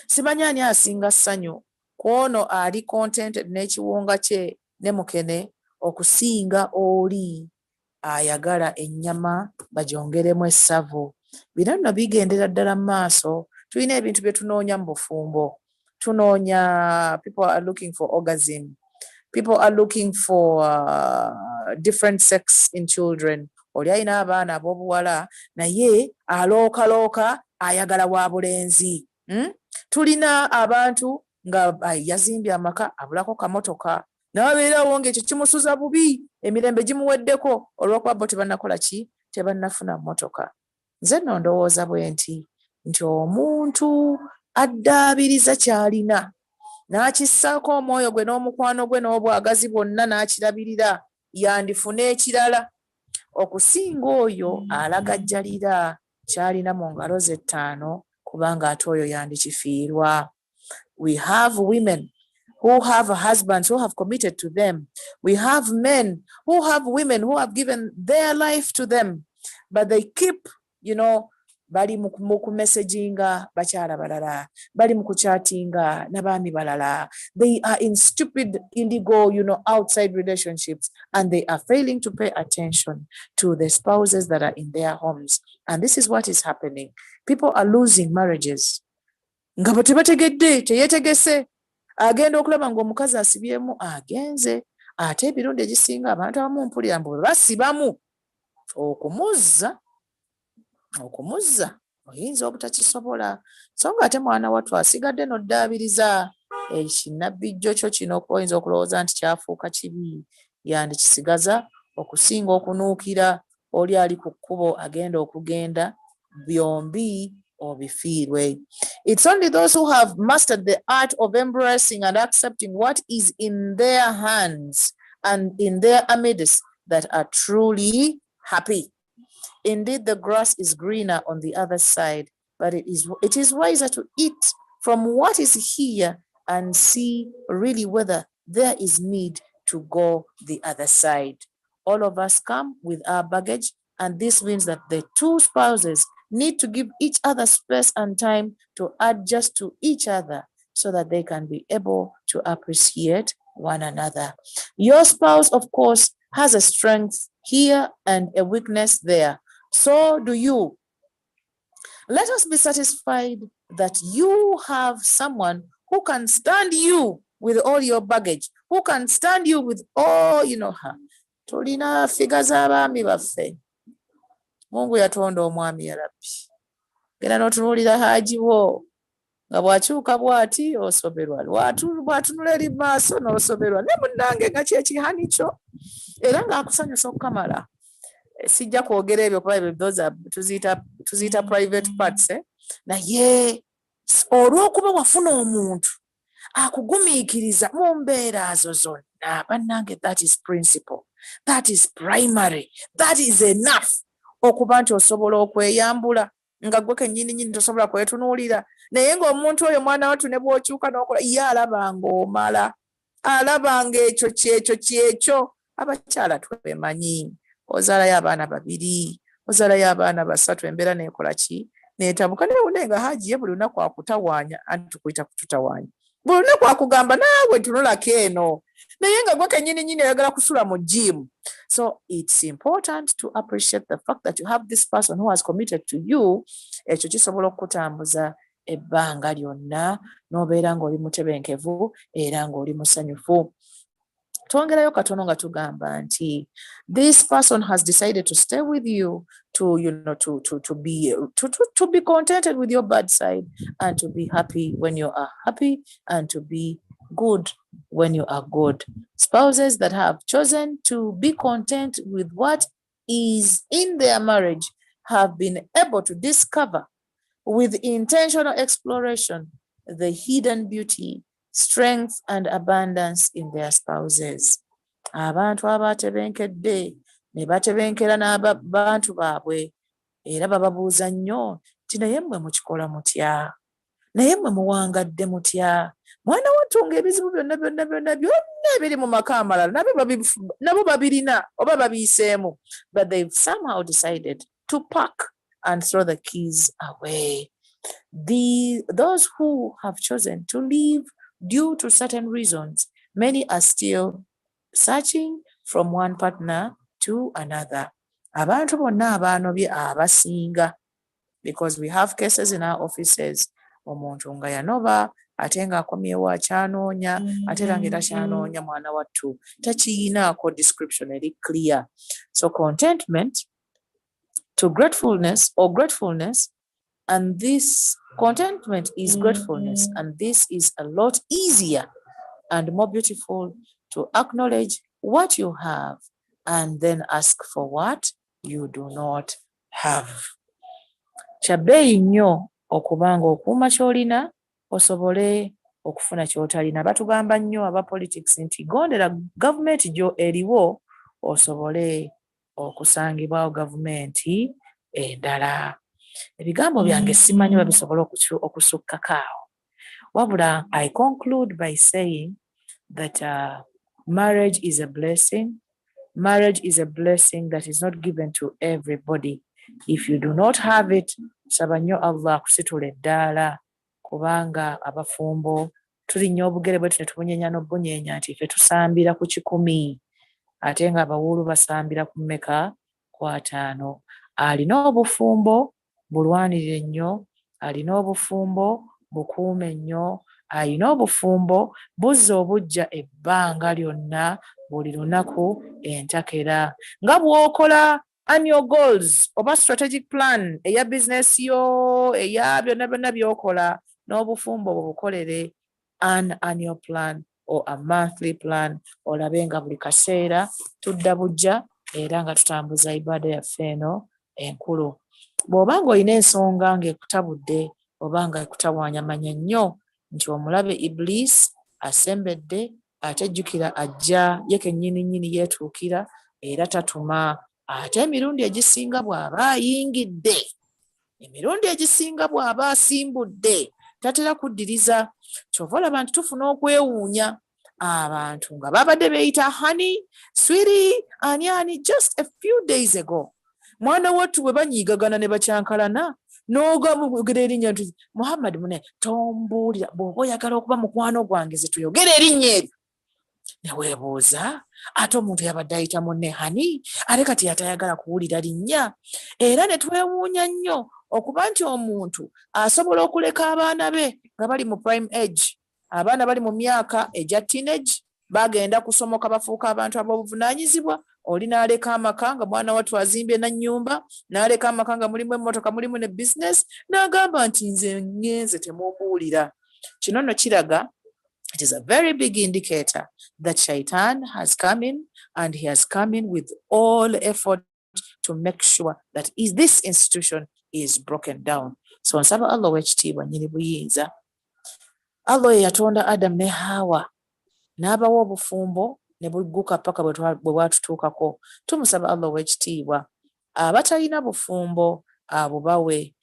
Simanyi ani asinga ssanyu kwono ali contented n'ekiwunga kye ne mukene okusinga oli ayagala ennyama bagyongeremu essavu. Bino nno bigendera ddala mu maaso. Tulina ebintu bye tunoonya mu bufumbo. Tunoonya, people are looking for orgasm. People are looking for different sex in children. Oli ayina abaana ab'obuwala naye alookalooka ayagala wa bulenzi. Tulina abantu nga yazimbye amaka abulako kamotoka, n'abeerawo ng'ekyo kimusuza bubi, emirembe gimuweddeko olw'okuba bo tebannakola ki, tebannafuna mmotoka. Nze nno ndowooza bwe nti omuntu addaabiriza ky'alina n'akissaako omwoyo gwe n'omukwano gwe n'obwagazi bwonna n'akirabirira, yandifuna ekirala okusinga oyo alagajjalira ky'alina mu ngalo ze ttaano, kubanga ate oyo yandikifiirwa. We have women who have husbands who have committed to them. We have men who have women who have given their life to them, but they keep, bali mu kumessaginga bakyala balala, bali mu kuchatinga n'abaami balala. They are in stupid indigo, outside relationships, and they are failing to pay attention to the spouses that are in their homes. And this is what is happening. People are losing marriages. Nga bo tebategedde, teyeetegese, agenda okulaba ng'omukazi asibyemu agenze, ate ebirundi egisinga abantu abamu mpulira mbu basibamu okumuzza oyinza obutakisobola, so nga ate mwana wattu asigadde n'oddaabiriza ekinnabbijjo kyo kino oyinza okulowooza nti kyafuuka kibi, yandikisigaza okusinga okunuukira oli ali ku kkubo agenda okugenda byombi obifiirwe. It's only those who have mastered the art of embracing and accepting what is in their hands and in their midst that are truly happy. Indeed, the grass is greener on the other side, but it is wiser to eat from what is here and see really whether there is need to go the other side. All of us come with our baggage, and this means that the two spouses need to give each other space and time to adjust to each other so that they can be able to appreciate one another. Your spouse, of course, has a strength here and a weakness there. So do you. Let us be satisfied that you have someone who can stand you with all your baggage, who can stand you with all, Tulina figures abaami baffe. Mungu yatonda omwami ya Rabbi. Genda n'otunuulira haaji wo nga bw'akyuka bw'ati osoberwa. Bw'atunula eri maaso n'osoberwa. Ne munnange nga kyekihani kyo. Era ng'akusanyusa okukamala. Sijja kwogera ebyo kuba ebyo tuziyita private parts. Naye olw'okuba wafuna omuntu akugumiikiriza mu mbeera zo zonna, bannange, that is principle. That is primary. That is enough. Okuba nti osobola okweyambula nga gwe kennyini tosobola kwetunuulira, naye ng'omuntu oyo mwana wattu ne bw'okyuka n'okola ye alabanga omala, alabanga ekyo kyekyo. Abakyala twemanyi, ozaalayo abaana 2, ozaalayo abaana 3, embeera neekola ki? Neetabuka. Naye unenga haaji ye buli lunaku akutawaanya, anti tukuyita kututawaanya. Buli lunaku akugamba naawe tunulako eno, naye nga gwe kennyini ayagala kusula mu gym. So it's important to appreciate the fact that you have this person who has committed to you. Ekyo kisobola okutambuza ebbanga lyonna n'obeera ng'oli mutebenkevu era ng'oli musanyufu. Twongerayo katono nga tugamba nti this person has decided to stay with you to be contented with your bad side and to be happy when you are happy and to be good when you are good. Spouses that have chosen to be content with what is in their marriage have been able to discover with intentional exploration the hidden beauty, strength and abundance in their spouses. Abantu abatebenkedde ne batebenkera n'abantu baabwe era bababuuza nnyo nti naye mmwe mukikola mutya, naye mmwe muwangadde mutya, mwana wattu ng'ebizibu byonna ebiri mu maka amalala nabo babirina oba babiyiseemu, but they've somehow decided to pack and throw the keys away. Those who have chosen to leave due to certain reasons, many are still searching from one partner to another. Abantu bonna abanobye abasinga, because we have cases in our offices. Omuntu nga yanoba ate nga akomyewo akyanoonya ate era ng'era kyanoonya mwana wattu takiyinaako description eri clear. So contentment to gratefulness or gratefulness, and this contentment is gratefulness, and this is a lot easier and more beautiful to acknowledge what you have and then ask for what you do not have. Kyabeeyi nnyo okubanga okuuma ky'olina osobole okufuna ky'otalina. Batugamba nnyo aba politics nti gondera gavumenti gyo eriwo osobole okusangibwawo gavumenti endala. Ebigambo byange simanyi babisobola okusukkako awo. Wabula, I conclude by saying that marriage is a blessing. Marriage is a blessing that is not given to everybody. If you do not have it, saba nnyo Allah akusitule eddaala, kubanga abafumbo tulinnya obugere bwetu ne tubunyeenya n'obunyeenya nti ffe tusambira ku 10 ate nga abawuulu basambira ku mmeka? Ku 5. Alina obufumbo bulwanire nnyo, alina obufumbo bukuume nnyo, alina obufumbo buzza obujja ebbanga lyonna buli lunaku entakera. Nga bw'okola annual goals oba strategic plan eya business yo eya byonna by'okola, n'obufumbo bubukolere an annual plan or a monthly plan, olabe nga buli kaseera tudda bujja era nga tutambuza ibada yaffe eno enkulu. Bw'obanga olina ensonga ng'ekutabudde oba nga ekutawaanya, manya nnyo nti omulabe Iblis asembedde ate jjukira ajja ye kennyini yeetuukira era tatuma. Ate emirundi egisinga bw'aba ayingidde, emirundi egisinga bw'aba asimbudde, tatera kuddiriza. Kyova olaba nti tufuna okwewuunya abantu nga babadde beeyita honey, sweetie, ani just a few days ago. Mwana wattu bwe banyiigagana ne bakyankalana n'ogera erinnya nti Muhammad mune tombuulira bw'oba oyagala okuba mukwano gwange ze tuyogera erinnya eryo. Ne weebuuza ate omuntu yabadde ayita munne hani ate kati yatayagala kuwulira linnya. Era ne twewuunya nnyo okuba nti omuntu asobola okuleka abaana be nga bali mu prime age, abaana bali mu myaka egya teenage, bagenda kusomoka bafuuka abantu ab'obuvunaanyizibwa. Oli n'aleka amaka nga mwana wattu azimbye na nnyumba, n'aleka amaka nga mulimu emmotoka mulimu ne business, n'agamba nti nze ngenze temubuulira. Kino nno kiraga it is a very big indicator that Shaitan has come in, and he has come in with all effort to make sure that this institution is broken down. So nsaba Allah w'ekitiibwa nnyini buyinza, Allah ye yatonda Adam ne Hawa n'abawa obufumbo ne bugguka paka bwe bwatutuukako. Tumusaba Allah w'ekitiibwa abatalina bufumbo abo bawe,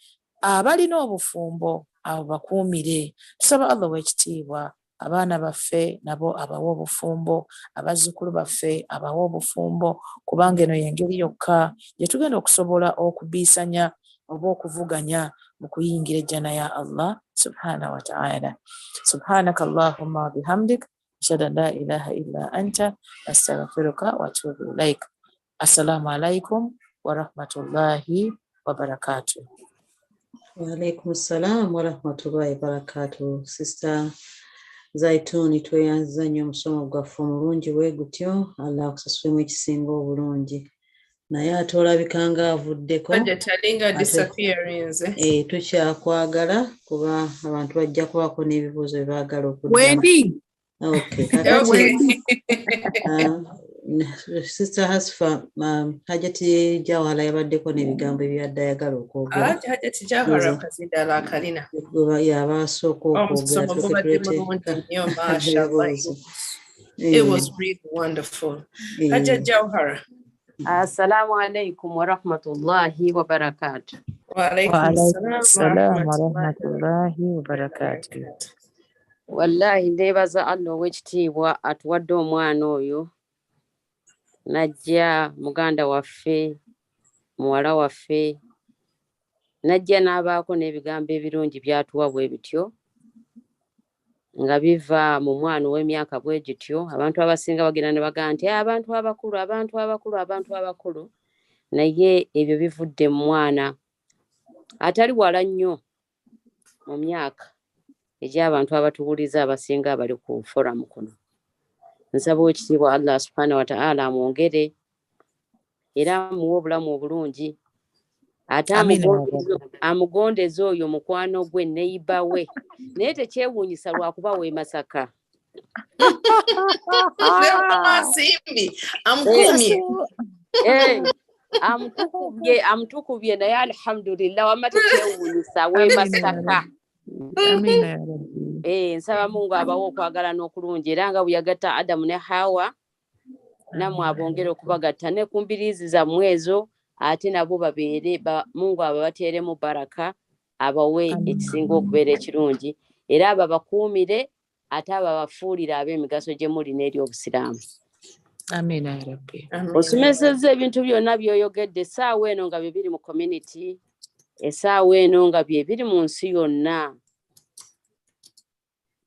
abalina obufumbo abo bakuumire. Tusaba Allah w'ekitiibwa abaana baffe nabo abawa obufumbo, abazzukulu baffe abawa obufumbo, kubanga eno y'engeri yokka gye tugenda okusobola okubiisanya oba okuvuganya mu kuyingira ejjana ya Allah subhanahu wa ta'ala. Subhanaka Allahumma wa bihamdik, ashhadu an la ilaha illa anta, astaghfiruka wa atubu ilaik. Assalamu alaikum wa rahmatullahi wa barakatuh. Wa alaikum assalam wa rahmatullahi wa barakatuh. Sister Zaitun, tweyanziza nnyo omusomo gwaffe omulungi bwe gutyo. Allah akusasulemu ekisinga obulungi. Naye ate olabika nga avuddeko. Tukyakwagala kuba abantu bajja kubaako n'ebibuuzo bye baagala okuddamu. Wendi. Okay, kakati Sister Hasfa, Hajati Jawala yabaddeko n'ebigambo ebyadde ayagala okwogera. Hajati Jawala kazindala akalina. Yabasooka okwogera. It was really wonderful. Hajati Jawhara. Assalamu alaikum wa rahmatullahi wa barakatuh. Wa alaikum assalam wa rahmatullahi wa barakatuh. Wallahi ndeebaza Allah ow'ekitiibwa atuwadde omwana oyo, najja muganda waffe, muwala waffe, najja n'abaako n'ebigambo ebirungi byatuwa bwe bityo nga biva mu mwana ow'emyaka bwe gityo. Abantu abasinga bagenda ne bagamba nti abantu abakulu, naye ebyo bivudde mu mwana atali wala nnyo mu myaka egy'abantu abatuwuliza abasinga abali ku forum kuno. Nsaba ekitiibwa Allah subhanahu wa ta'ala amwongere era amuwe obulamu obulungi, ate amugondeze oyo mukwano gwe neiba we, naye tekyewuunyisa lwakuba w'e Masaka. Amutukubye naye alhamdulillah wamma tekyewuunyisa w'e Masaka. Nsaba Mungu abawo okwagala n'okulungi era nga bwe yagatta Adamu ne Hawa namwe abongere okubagatta ne ku mbiriizi zammwe ezo, ate nabo babeere Mungu ababateeremu baraka, abawe ekisinga okubeera ekirungi era ababakuumire ate ababafuulire ab'emigaso gye muli n'eri obusiraamu. Amiina ya Rabbi. Osomesezza ebintu byonna by'oyogedde essaawa eno nga bye biri mu community, essaawa eno nga bye biri mu nsi yonna.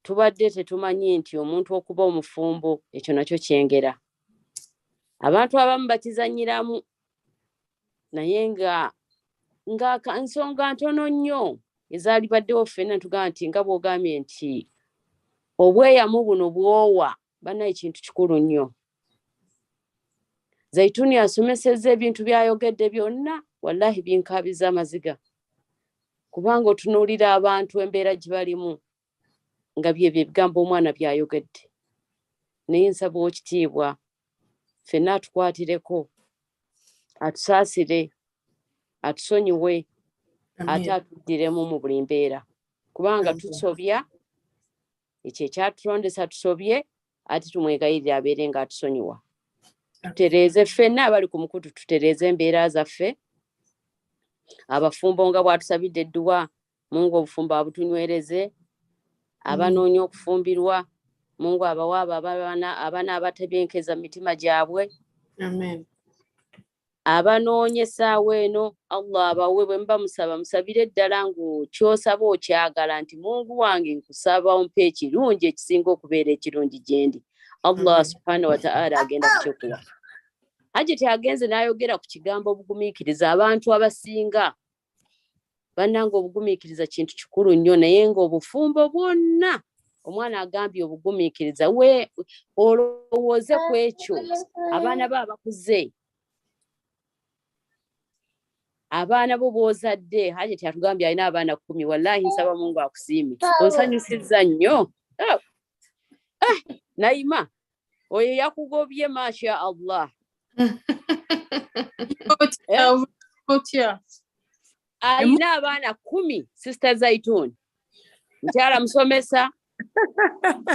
Tubadde tetumanyi nti omuntu okuba omufumbo ekyo nakyo kyengera. Abantu abamu bakizanyiramu naye nga nsonga ntono nnyo ezaalibaddewo ffenna tugamba nti nga bw'ogambye nti obweyamu buno bwowa bannaye kintu kikulu nnyo. Zaituni asomesezza ebintu by'ayogedde byonna wallahi binkaabiza amaziga, kubanga otunuulira abantu embeera gye balimu nga byebyo ebigambo omwana by'ayogedde. Naye nsaba ekitiibwa ffenna atukwatireko, atusaasire, atusonyiwe, ate atuddiremu mu buli mbeera, kubanga tusobya, ekyo ekyatulondesa tusobye, ati tumwegayirira abeere nga atusonyiwa. Tutereeze ffenna abali ku mukutu, tutereeze embeera zaffe. Abafumbo nga bw'atusabidde edduwa, Mungu obufumbo abutunywereze. Abanoonya okufumbirwa, Mungu abawaaba abaana abatebenkeza mu mitima gyabwe. Amen. Abanoonya essaawa eno, Allah abawe. Bwe muba musaba, musabire ddala ngu ky'osaba okyagala, nti Mungu wange nkusaba ompe ekirungi ekisinga okubeera ekirungi gye ndi. Allah subhanahu wa ta'ala agenda kukikuwa. Hajjati agenze n'ayogera ku kigambo obugumiikiriza. Abantu abasinga bannange obugumiikiriza kintu kikulu nnyo, naye ng'obufumbo bwonna omwana agambye obugumiikiriza, we olowooze ku ekyo. Abaana bo abakuze, abaana bo b'ozadde, Hajjati atugambye alina abaana 10. Wallahi nsaba Mungu akusiime. Onsanyusizza nnyo. Naima, oyo yakugobye masha Allah. Alina abaana 10, Sister Zaitun. Mukyala musomesa.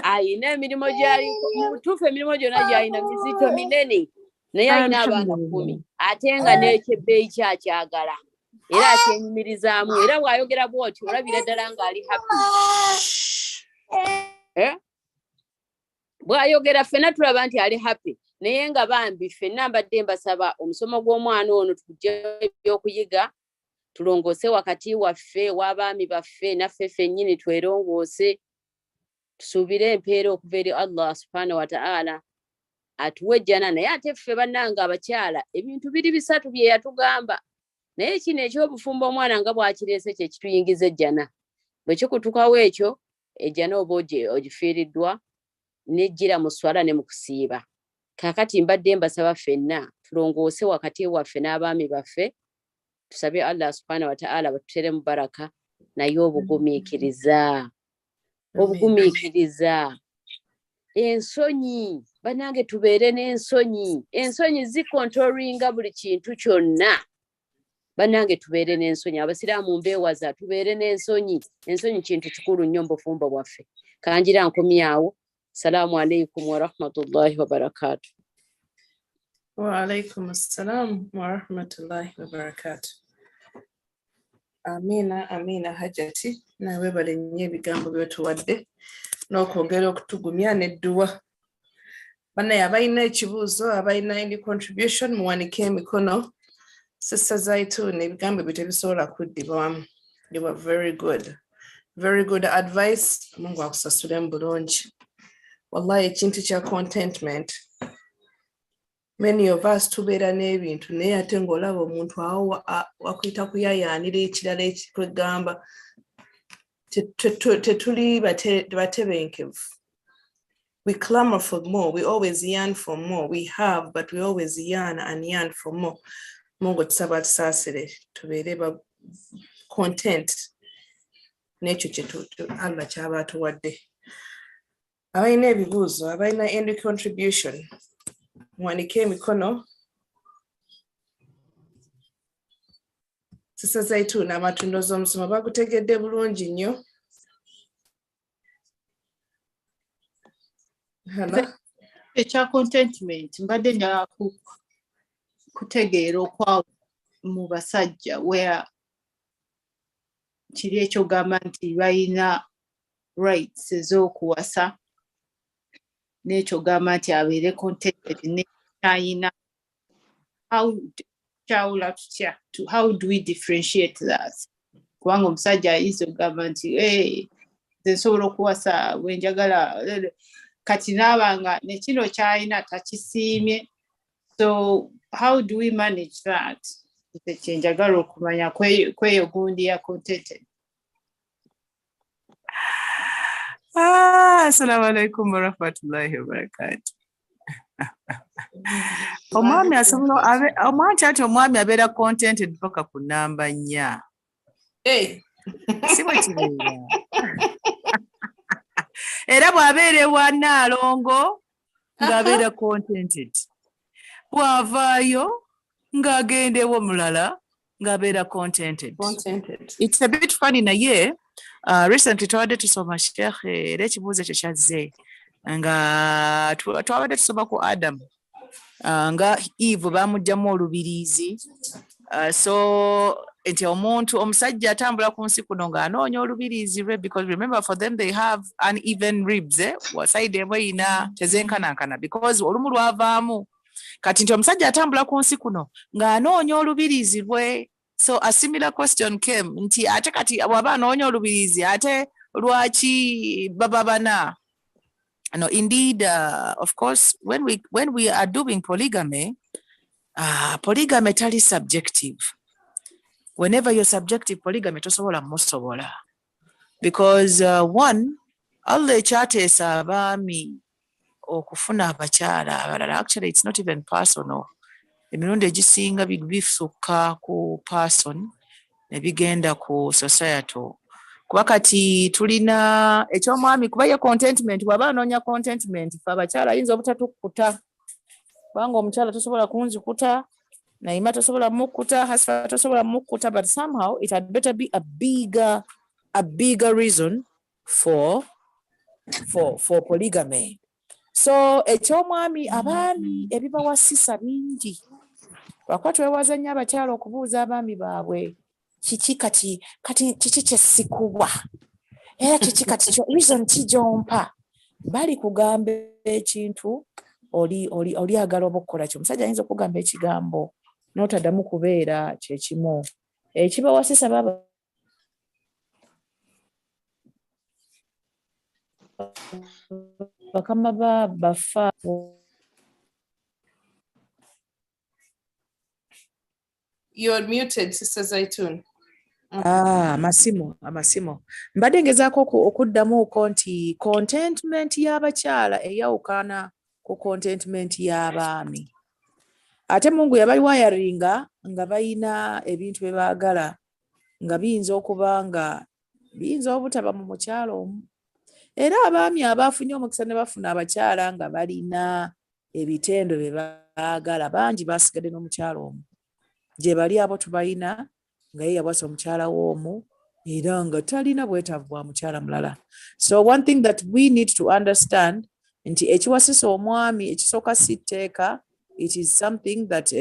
Alina emirimu gyali mutuufu, emirimu gyonna gy'alina mizito minene, naye alina abaana 10. Ate nga n'ekyebbeeyi kyakyagala era akyenyumirizaamu, era bw'ayogera bw'otyo olabira ddala ng'ali happy. Bw'ayogera ffenna tulaba nti ali happy, naye nga bambi ffenna mbadde mbasaba omusomo gw'omwana ono tujja ebyokuyiga, tulongoose wakati waffe w'abaami baffe, naffe ffennyini twerongoose, tusuubire empeera okuva eri Allah subhanahu wa ta'ala atuwe ejjana. Naye ate ffe bannange abakyala, ebintu biri 3 bye yatugamba, naye kino eky'obufumbo omwana nga bw'akireese kye kituyingiza ejjana. Bwe kikutukawo ekyo, ejjana oba ogifiiriddwa nejjira mu swala ne mu kusiiba. Kaakati mbadde mbasaba ffenna tulongoose wakati waffe n'abaami baffe, tusabe Allah subhanahu wa ta'ala batuteremu baraka, naye obugumiikiriza. Obugumiikiriza. Ensonyi, bannange tubeere n'ensonyi. Ensonyi zikontrolinga buli kintu kyonna. Bannange tubeere n'ensonyi. Abasiraamu mbeewaza, tubeere n'ensonyi. Ensonyi kintu kikulu nnyo mu bufumbo bwaffe. Kanjira nkomyawo. Salaamu alaikum wa rahmatullahi wa barakatuh. Wa alaikum assalam wa rahmatullahi wa barakatuh. Amina, amina Hajjati. Nawe bale nnyo ebigambo by'otuwadde n'okwogera okutugumya n'edduwa. Bannaye abalina ekibuuzo, abalina any contribution, muwanike emikono. Sister Zaitun, ebigambo byo tebisobola kuddibwamu. They were very good. Very good advice. Mungu akusasule mu bulungi. Wallahi ekintu kya contentment. Many of us tubeera n'ebintu naye ate ng'olaba omuntu awo wakuyita kuyayaanira ekirala ekikwegamba. Tetuli batebenkevu. We clamor for more. We always yearn for more. We have, but we always yearn and yearn for more. Mungu tusaba tusaasire tubeere ba content n'ekyo kye Allah kyaba atuwadde. Abalina ebibuuzo, abalina any contribution, muwanike emikono. Sister Zaitun, amatundo z'omusomo bagutegedde bulungi nnyo. Ekya contentment mbadde njagala kutegeera okwa mu basajja where kiri ekyogamba nti balina rights ez'okuwasa n'ekyogamba nti abeere contented n'ayina. How do we differentiate that? Kubanga omusajja ayinza okugamba nti nze nsobola okuwasa bwe njagala kati naabanga ne kino ky'alina takisiimye. So how do we manage that? Kye njagala okumanya kweyo gundi ya contented. Assalamu alaikum wa rahmatullahi wa barakatuh. Omwami asobola omwanti ati omwami abeera contented paka ku namba 4. Si bwe kibeera. Era bw'abeera ewa Nnaalongo ng'abeera contented. Bw'avaayo ng'agenda ewa omulala ng'abeera contented. It's a bit funny naye recently tuwadde tusoma Sheikh era ekibuuzo ekyo kyazze nga twabadde tusoma ku Adam nga Eve bamugyamu olubiriizi so nti omusajja atambula ku nsi kuno ng'anoonya olubiriizi lwe because remember for them they have uneven ribs side emu eyina tezenkanankana because olumu lwavaamu kati nti omusajja atambula ku nsi kuno ng'anoonya olubiriizi lwe. So a similar question came nti ate kati bw'aba anoonya olubiriizi ate lwaki baba bana? No, indeed, of course, when we are doing polygamy, polygamy tali subjective. Whenever you're subjective polygamy, tosobola musobola. Because one, Allah ekyateesa abaami okufuna abakyala abalala. Actually, it's not even personal. Emirundi egisinga bisukka ku person ne bigenda ku society. Kuba kati tulina ekyomwami kuba ye contentment bw'aba anoonya contentment fe abakyala ayinza obutatukkuta kubanga omukyala tosobola kunzikuta Naima tosobola mukkuta Hasifa tosobola mukkuta but somehow it had better be a bigger reason for polygamy. So ekyomwami abaami ebibawasisa bingi lwakuba twewaza nnyo abakyala okubuuza abaami baabwe kiki kati kiki kyesikubwa era kiki kati reason kijompa bali kugamba ekintu oli agala obukola kyo omusajja ayinza okugamba ekigambo n'otaddamu kubeera kyekimu ekibawasisa baba bakama bafa. You're muted, Sister Zaitun. Amasimo mbadde ngezaako okuddamuuko nti contentment y'abakyala eyawukana ku contentment y'abaami. Ate Mungu yabawayaringa nga bayina ebintu bye baagala nga biyinza okuba nga biyinza obutaba mu mukyalo omu. Era abaami abaafunye omukisa ne bafuna abakyala nga balina ebitendo bye baagala bangi basigadde n'omukyalo omu. Gye bali abo tubayina nga ye yawasa omukyala w'omu era nga talina bwetaavu bwa mukyala mulala. So one thing that we need to understand nti ekiwasisa omwami ekisooka si tteeka, it is something that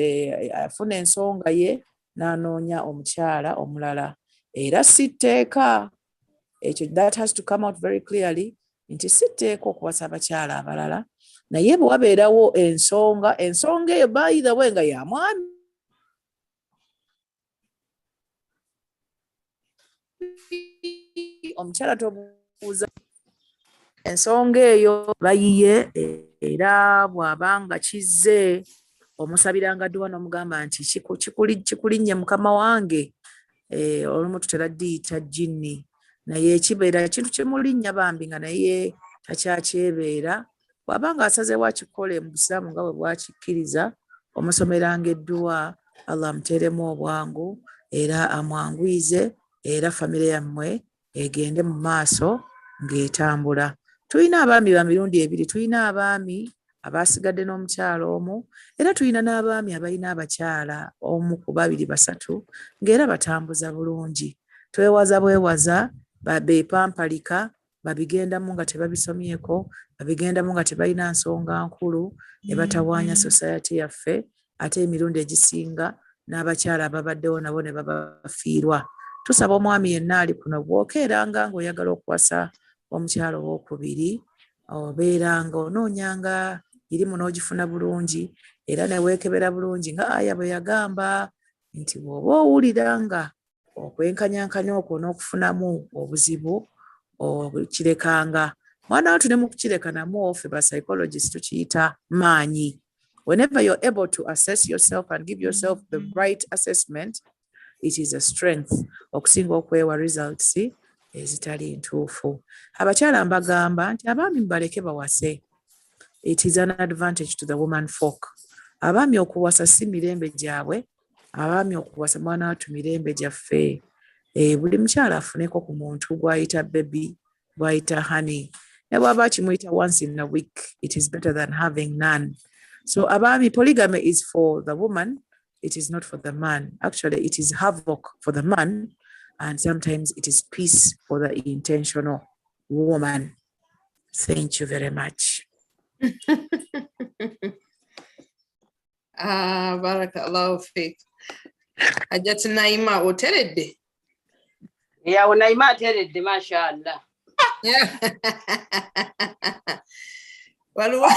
afuna ensonga ye n'anoonya omukyala omulala era si tteeka ekyo. That has to come out very clearly nti si tteeka okuwasa abakyala abalala naye bwe wabeerawo ensonga eyo by the way nga ya mwami omukyala tobuuza ensonga eyo bayiye era bw'abanga kizze omusabiranga dduwa n'omugamba nti kikulinnye mukama wange olumu tutera ddiyita jjinni naye ekibeera kintu kimulinnya bambi nga naye takyakyebeera bw'abanga asazeewo akikole mu busiraamu nga bwe bwakikkiriza omusomeranga edduwa Allah amuteeremu obwangu era amwangwize era famire yammwe egende mu maaso ng'etambula. Tulina abaami ba mirundi ebiri, tulina abaami abasigadde n'omukyala omu era tulina n'abaami abalina abakyala omu ku babiri basatu ng'era batambuza bulungi. Twewaza bwewaza beepampalika babigendamu nga tebabisomyeko, babigendamu nga tebalina nsonga nkulu ne batawaanya society yaffe ate emirundi egisinga n'abakyala ababaddewo nabo ne babafiirwa. Tusaba omwami yenna ali kuno bw'okeeranga ng'oyagala okuwasa omukyala owokubiri obeeranga onoonyanga irimu n'ogifuna bulungi era ne weekebera bulungi nga aya bwe yagamba nti bw'oba owuliranga okwenkanyankanya okwo n'okufunamu obuzibu okirekanga. Mwana watu ne mu kukireka namwo ffe ba psychologist tukiyita maanyi. Whenever you're able to assess yourself and give yourself the right assessment, it is a strength okusinga okwewa results ezitali ntuufu. Abakyala mbagamba nti abaami mbaleke bawase. It is an advantage to the woman folk. Abaami okuwasa si mirembe gyabwe, abaami okuwasa mwana watu mirembe gyaffe. Buli mukyala afuneko ku muntu gw'ayita baby, gw'ayita honey. Ne bw'aba kimuyita once in a week, it is better than having none. So abaami, polygamy is for the woman, it is not for the man. Actually, it is havoc for the man, and sometimes it is peace for the intentional woman. Thank you very much. Barakallahu fik. Hajjati Naima oteredde. Ya Naima ateredde mashallah. Yeah. Waluwa.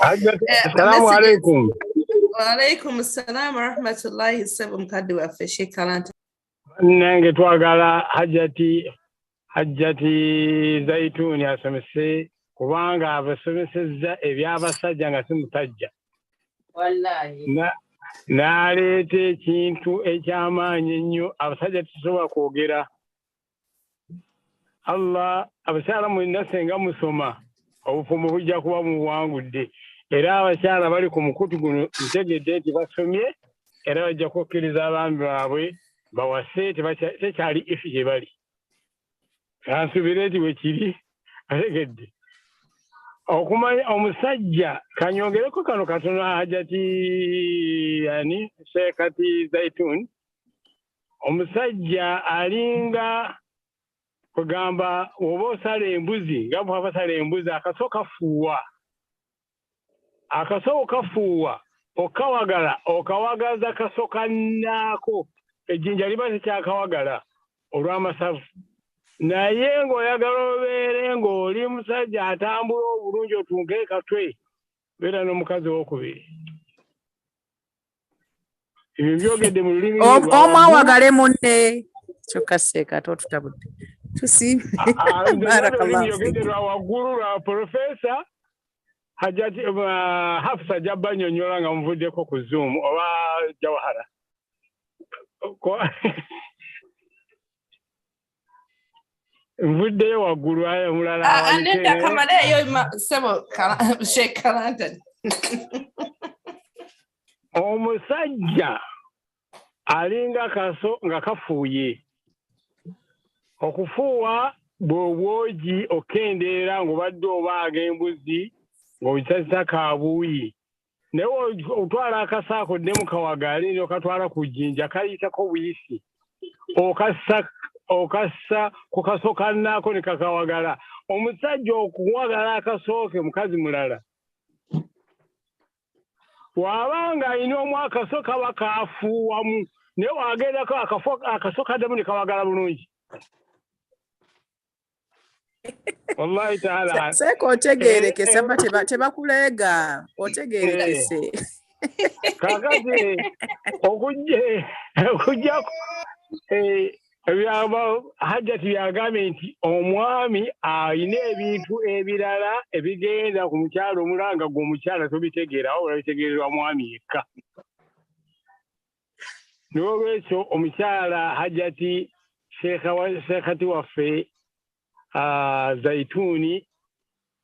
Assalamu alaikum. Wa alaikum assalam wa rahmatullahi sabum kadi wa feshe kalanta. Nange twagala hajjati Zaitun asomese kubanga abasomesezza ebyabasajja nga simusajja. Wallahi. Naleeta ekintu ekyamaanyi ennyo abasajja tusobola kwogera. Allah abakyala mwenna senga musoma obufumbo bujja kuba muwangudde era abakyala bali ku mukutu guno ntegedde nti basomye era bajja kukkiriza abaami baabwe bawase tekyali ifi gye bali kansubire nti bwe kiri ategedde okumanya omusajja kanyongereko kano katono hajjati Sheikati Zaitun omusajja alinga kugamba oba osala embuzi nga bw'aba basala embuzi akaso kafuuwa okawagala okawagaza kaso kannaako ejjinja liba tekyakawagala olw'amasavu naye ng'oyagala obeere ng'oli musajja atambula obulungi otunge katwe beera n'omukazi owokubiri ebyo byogedde mu lulimi omwawagale munne kyokka seeka totutabudde tusiime yogeddwa waggulu lwa Profesa Hajjati Hafsa Jabba nnyonnyola nga muvuddeko ku Zoom oba Jawahara nvuddeyo waggulu omulala Anenda kamaleeyo sebo Sheikh Kalanta. Omusajja alinga kaso nga kafuuye okufuuwa bw'obwogi okendeera ng'obadde obaaga embuzi ng'ogisazisa kaabuuyi naye otwala akasaako dde mu kawagaali n'okatwala ku jjinja kayitako buyisi okassa ku kaso kannaako ne kakawagala omusajja okuwagala akasooke mukazi mulala bw'abanga alina omu akaso kaba kaafuuwamu naye wagendako akaso kaddemu ne kawagala bulungi. Wallahi taala seeka otegeerekese aba tebakuleega otegeerekese kakati okujja Hajjati byagambye nti omwami alina ebintu ebirala ebigenda ku mukyalo omulanga gwe omukyala tobitegeerawo olabitegeererwa mwami yekka n'olwekyo omukyala Hajjati Sheekati waffe Zaituni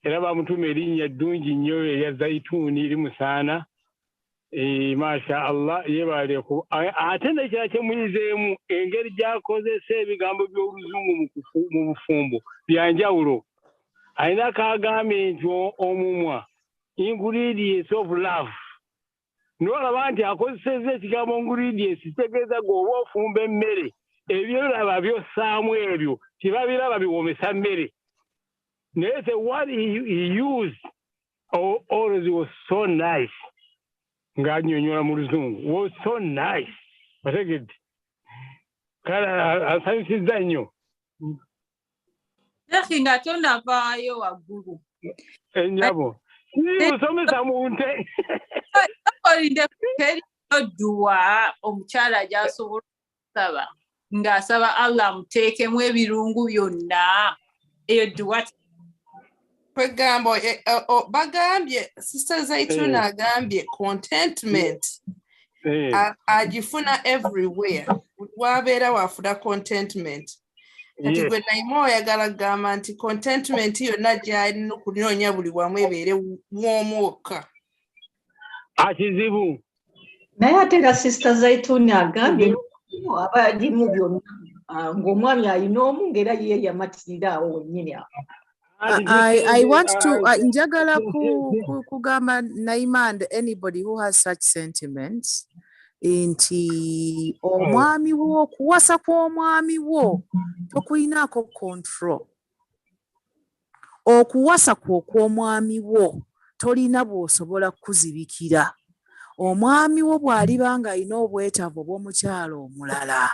era bamutuma erinnya ddungi nnyo erya Zaituni limusaana masha Allah yebaleko ate nekira kyemuyizeemu engeri gyakozesa ebigambo by'oluzungu mu bufumbo byanjawulo alina kaagambye nti omumwa ingredients of love n'olaba nti akozeseza ekigambo ingredients kitegeeza gweoba ofumba emmere ebyolaba byossaamu ebyo tibabiraba biwomesa mmere naye the word he used always was so nice ng'annyonnyola mu luzungu was so nice otegedde kale asanyusizza nnyo Lekhi nga tonavaayo waggulu enjabo musomesa mu nte olinde dduwa omukyala gy'asobola okusaba ng'asaba Allah amuteekemu ebirungu byonna eyo dduwa Kwegambo bagambye Sister Zaitun agambye contentment agifuna everywhere wabeera wafuna contentment kati gwe Naima oyagala kugamba nti contentment yonna gy'alina okunoonya buli wamu ebeere w'omwoka akizibu naye ate nga Sister Zaitun agambye aba agimu byonna ng'omwami alina omu ng'era ye yamatirira awo wennyini awo. I want to njagala kugamba Naima and anybody who has such sentiments nti omwami wo kuwasa kw'omwami wo tokuyinaako control okuwasa kw'okw'omwami wo tolina bw'osobola kuzibikira. Omwami wo bw'aliba ng'alina obwetaavu obw'omukyala omulala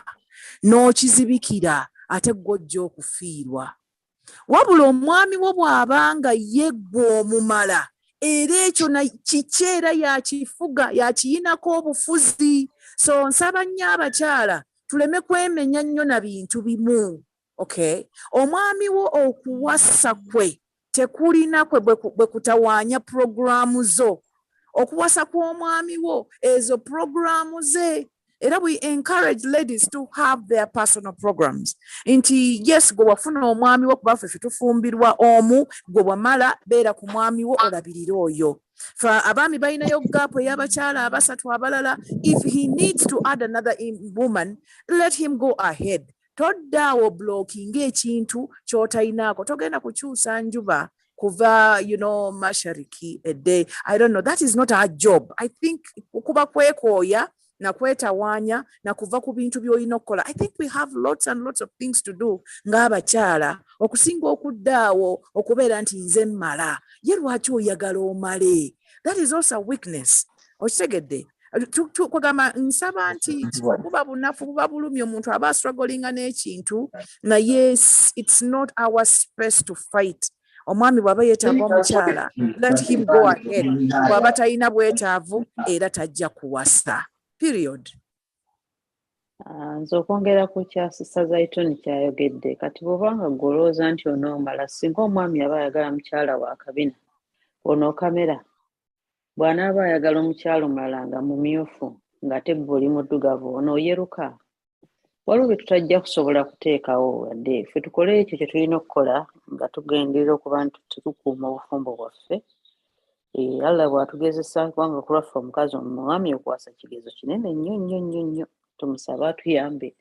n'okizibikira ate gw'ojja okufiirwa. Wabula omwami wo bw'aba nga ye gw'omumala era ekyo kiki era yakifuga yakiyinako obufuzi. So nsaba nnyo abakyala tuleme kwemenya nnyo na bintu bimu. Okay? Omwami wo okuwasa kwe tekulina bwe kutawaanya puroguramu zo. Okuwasa kw'omwami wo ezo puroguramu ze. Era we encourage ladies to have their personal programs. Nti yes, gwe wafuna omwami wo kuba ffe tufumbirwa omu, gwe wamala beera ku mwami wo olabirira oyo. Fa abaami balinayo gaapu ey'abakyala abasatu abalala. If he needs to add another woman, let him go ahead. Toddaawo blocking ekintu ky'otalinaako. Togenda kukyusa njuba kuva, mashariki a day. I don't know. That is not our job. I think kuba kwekooya na kwetawaanya na kuva ku bintu by'olina okukola. I think we have lots and lots of things to do ng'abakyala okusinga okuddaawo okubeera nti nze mmala. Ye lwaki oyagala omale? That is also a weakness. Okitegedde? Kwagamba nsaba nti buba bunafu buba bulumi omuntu aba strugglinga n'ekintu na yes, it's not our space to fight. Omwami bw'aba yeetaavu omukyala, let him go ahead. Bw'aba talina bwetaavu era tajja kuwasa. Period. Nze okwongera ku kya Sister Zaitun kyayogedde kati bw'obanga golooza nti onoomala singa omwami aba ayagala mukyala wa kabina ono kamera bw'anaaba ayagala omukyala omulala nga mumyufu ng'ate ggwe oli muddugavu onooyeruka. Waliwo bye tutajja kusobola kuteekawo wadde ffe tukole ekyo kye tulina okukola nga tugenderera okuba nti tukuuma obufumbo bwaffe. Allah bw'atugezesa kubanga kulwaffe omukazi omwami okuwasa kigezo kinene nnyo. Tumusaba atuyambe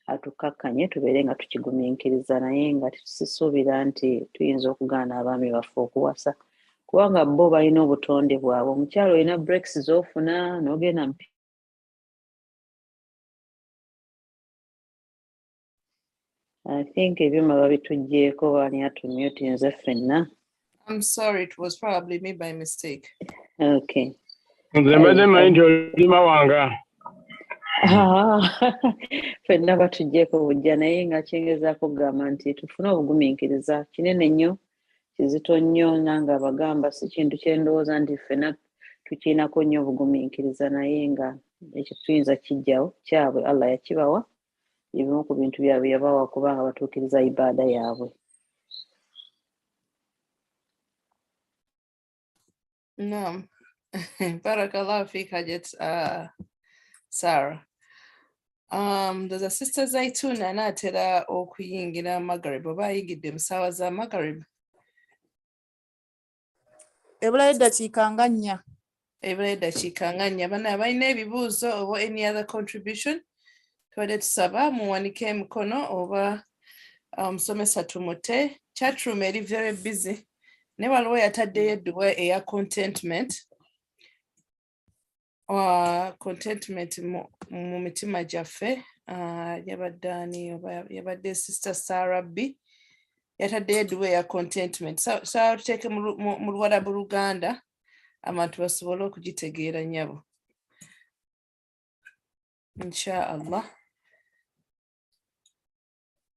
atukkakkanye tubeere nga tukigumiikiriza naye nga tusisuubira nti tuyinza okugaana abaami baffe okuwasa kubanga bo balina obutonde bwabwe. Omukyalo olina breaks z'ofuna n'ogenda I think ebyuma babituggyeko baani atumute nze ffenna. I'm sorry, it was probably me by mistake. Okay. Nze mbadde mmanyi nti olima wanga. Ffenna batuggyeko bujja naye nga kyengezaako kugamba nti tufune obugumiikiriza kinene nnyo kizito nnyo nanga abagamba si kintu kye ndowooza nti ffenna tukiinako nnyo obugumiikiriza naye nga ekyo tuyinza kijjawo kyabwe Allah yakibawa ebimu ku bintu byabwe yabawa kubanga batuukiriza ibaada yaabwe. No. Barakallahu fik Hajat Sarah. There's a Sister Zaitun anaatera okuyingira Maghrib. Oba ayingidde mu ssaawa za Maghrib. Ebulayo eddakiika nga 4. Ebulayo eddakiika nga 4. Bana balina ebibuuzo oba any other contribution tubadde tusaba muwanike emikono oba musomesa tumute. Chatroom eri very busy. Ne waliwo yataddeyo edduwa eya contentment. Contentment mu mitima gyaffe. Yabadde Sister Sarah B. Yataddeyo edduwa eya contentment. So tuteeke mu Luwarabu Luganda abantu basobole okugitegeera nnyabo. Inshallah.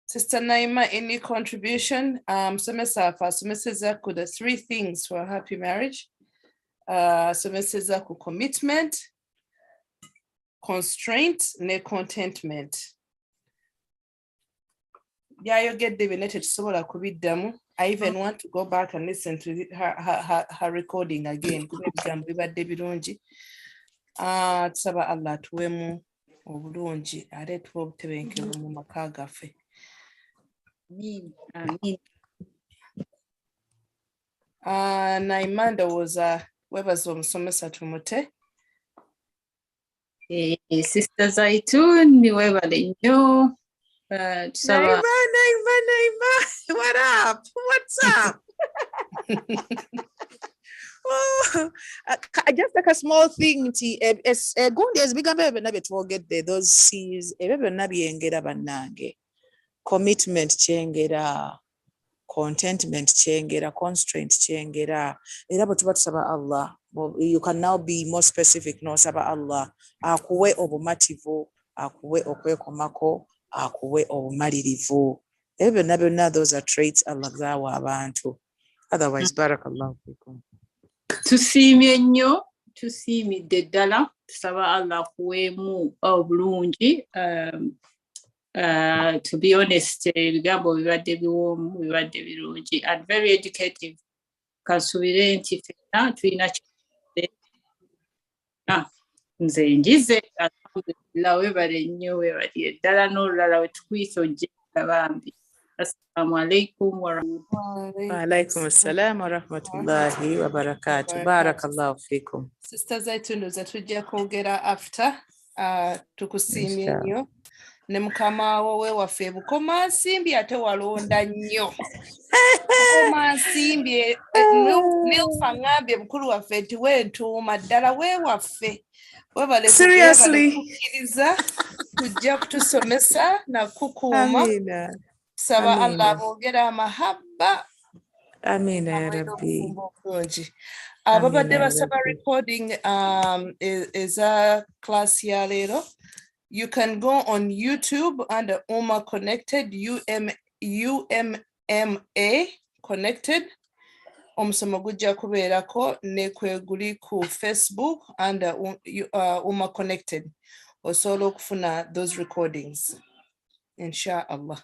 Sister Naima, any contribution? Someseza ku the 3 things for a happy marriage. Someseza ku commitment, constraint, ne contentment. Byayogedde byonna tetusobola kubiddamu. I even want to go back and listen to her recording again. Kuba ebigambo bibadde birungi. Tusaba Allah tuwemu obulungi ate tuwe obutebenkevu mu maka gaffe. Amin. Naimanda was webaza omusomesa tumute. Sister Zaitun ni webale nnyo. Naima, what up? What's up? Just like a small thing, gundi ezibigambo ebyo byonna bye twogedde, those C's, ebyo byonna byengera bannange. Commitment kyengera, contentment kyengera, constraint kyengera. Era bwe tuba tusaba Allah, you can now be more specific n'osaba Allah akuwe obumativu, akuwe okwekomako, akuwe obumalirivu. Ebyo byonna byonna, those are traits Allah zaawa abantu. Otherwise, barakallahu fikum. Tusiimye nnyo, tusiimidde ddala, tusaba Allah akuweemu obulungi. To be honest, ebigambo bibadde biwoomu, bibadde birungi and very educative. Kansubire nti ffenna tulina nze njize, alhamdulillah, weebale nnyo, weebale ddala n'olulala we tukuyisa ojje bambi. Assalamu alaikum warahmatullahi. Wa alaikum assalam wa rahmatullahi wa barakatuh. Barakallahu fikum. Sister Zaitun, ze tujja kwogera after. Tukusiimye nnyo. Ne mukama wowe waffe Bukoma nsimbi ate walonda nnyo. Bukoma nsimbi Milfa ngambye mukulu waffe nti wentuuma ddala wewaffe. Seriously? Kukkiriza kujja kutusomesa na kukuuma. Amina. Saba Allah boogera amahabba. Amina ya Rabbi. Ababadde basaba recording is a class ya leero. You can go on YouTube under Uma Connected, UMMA Connected. Omusomo gujja kubeerako ne kwe guli ku Facebook under Uma Connected. Osobola okufuna those recordings. Inshallah.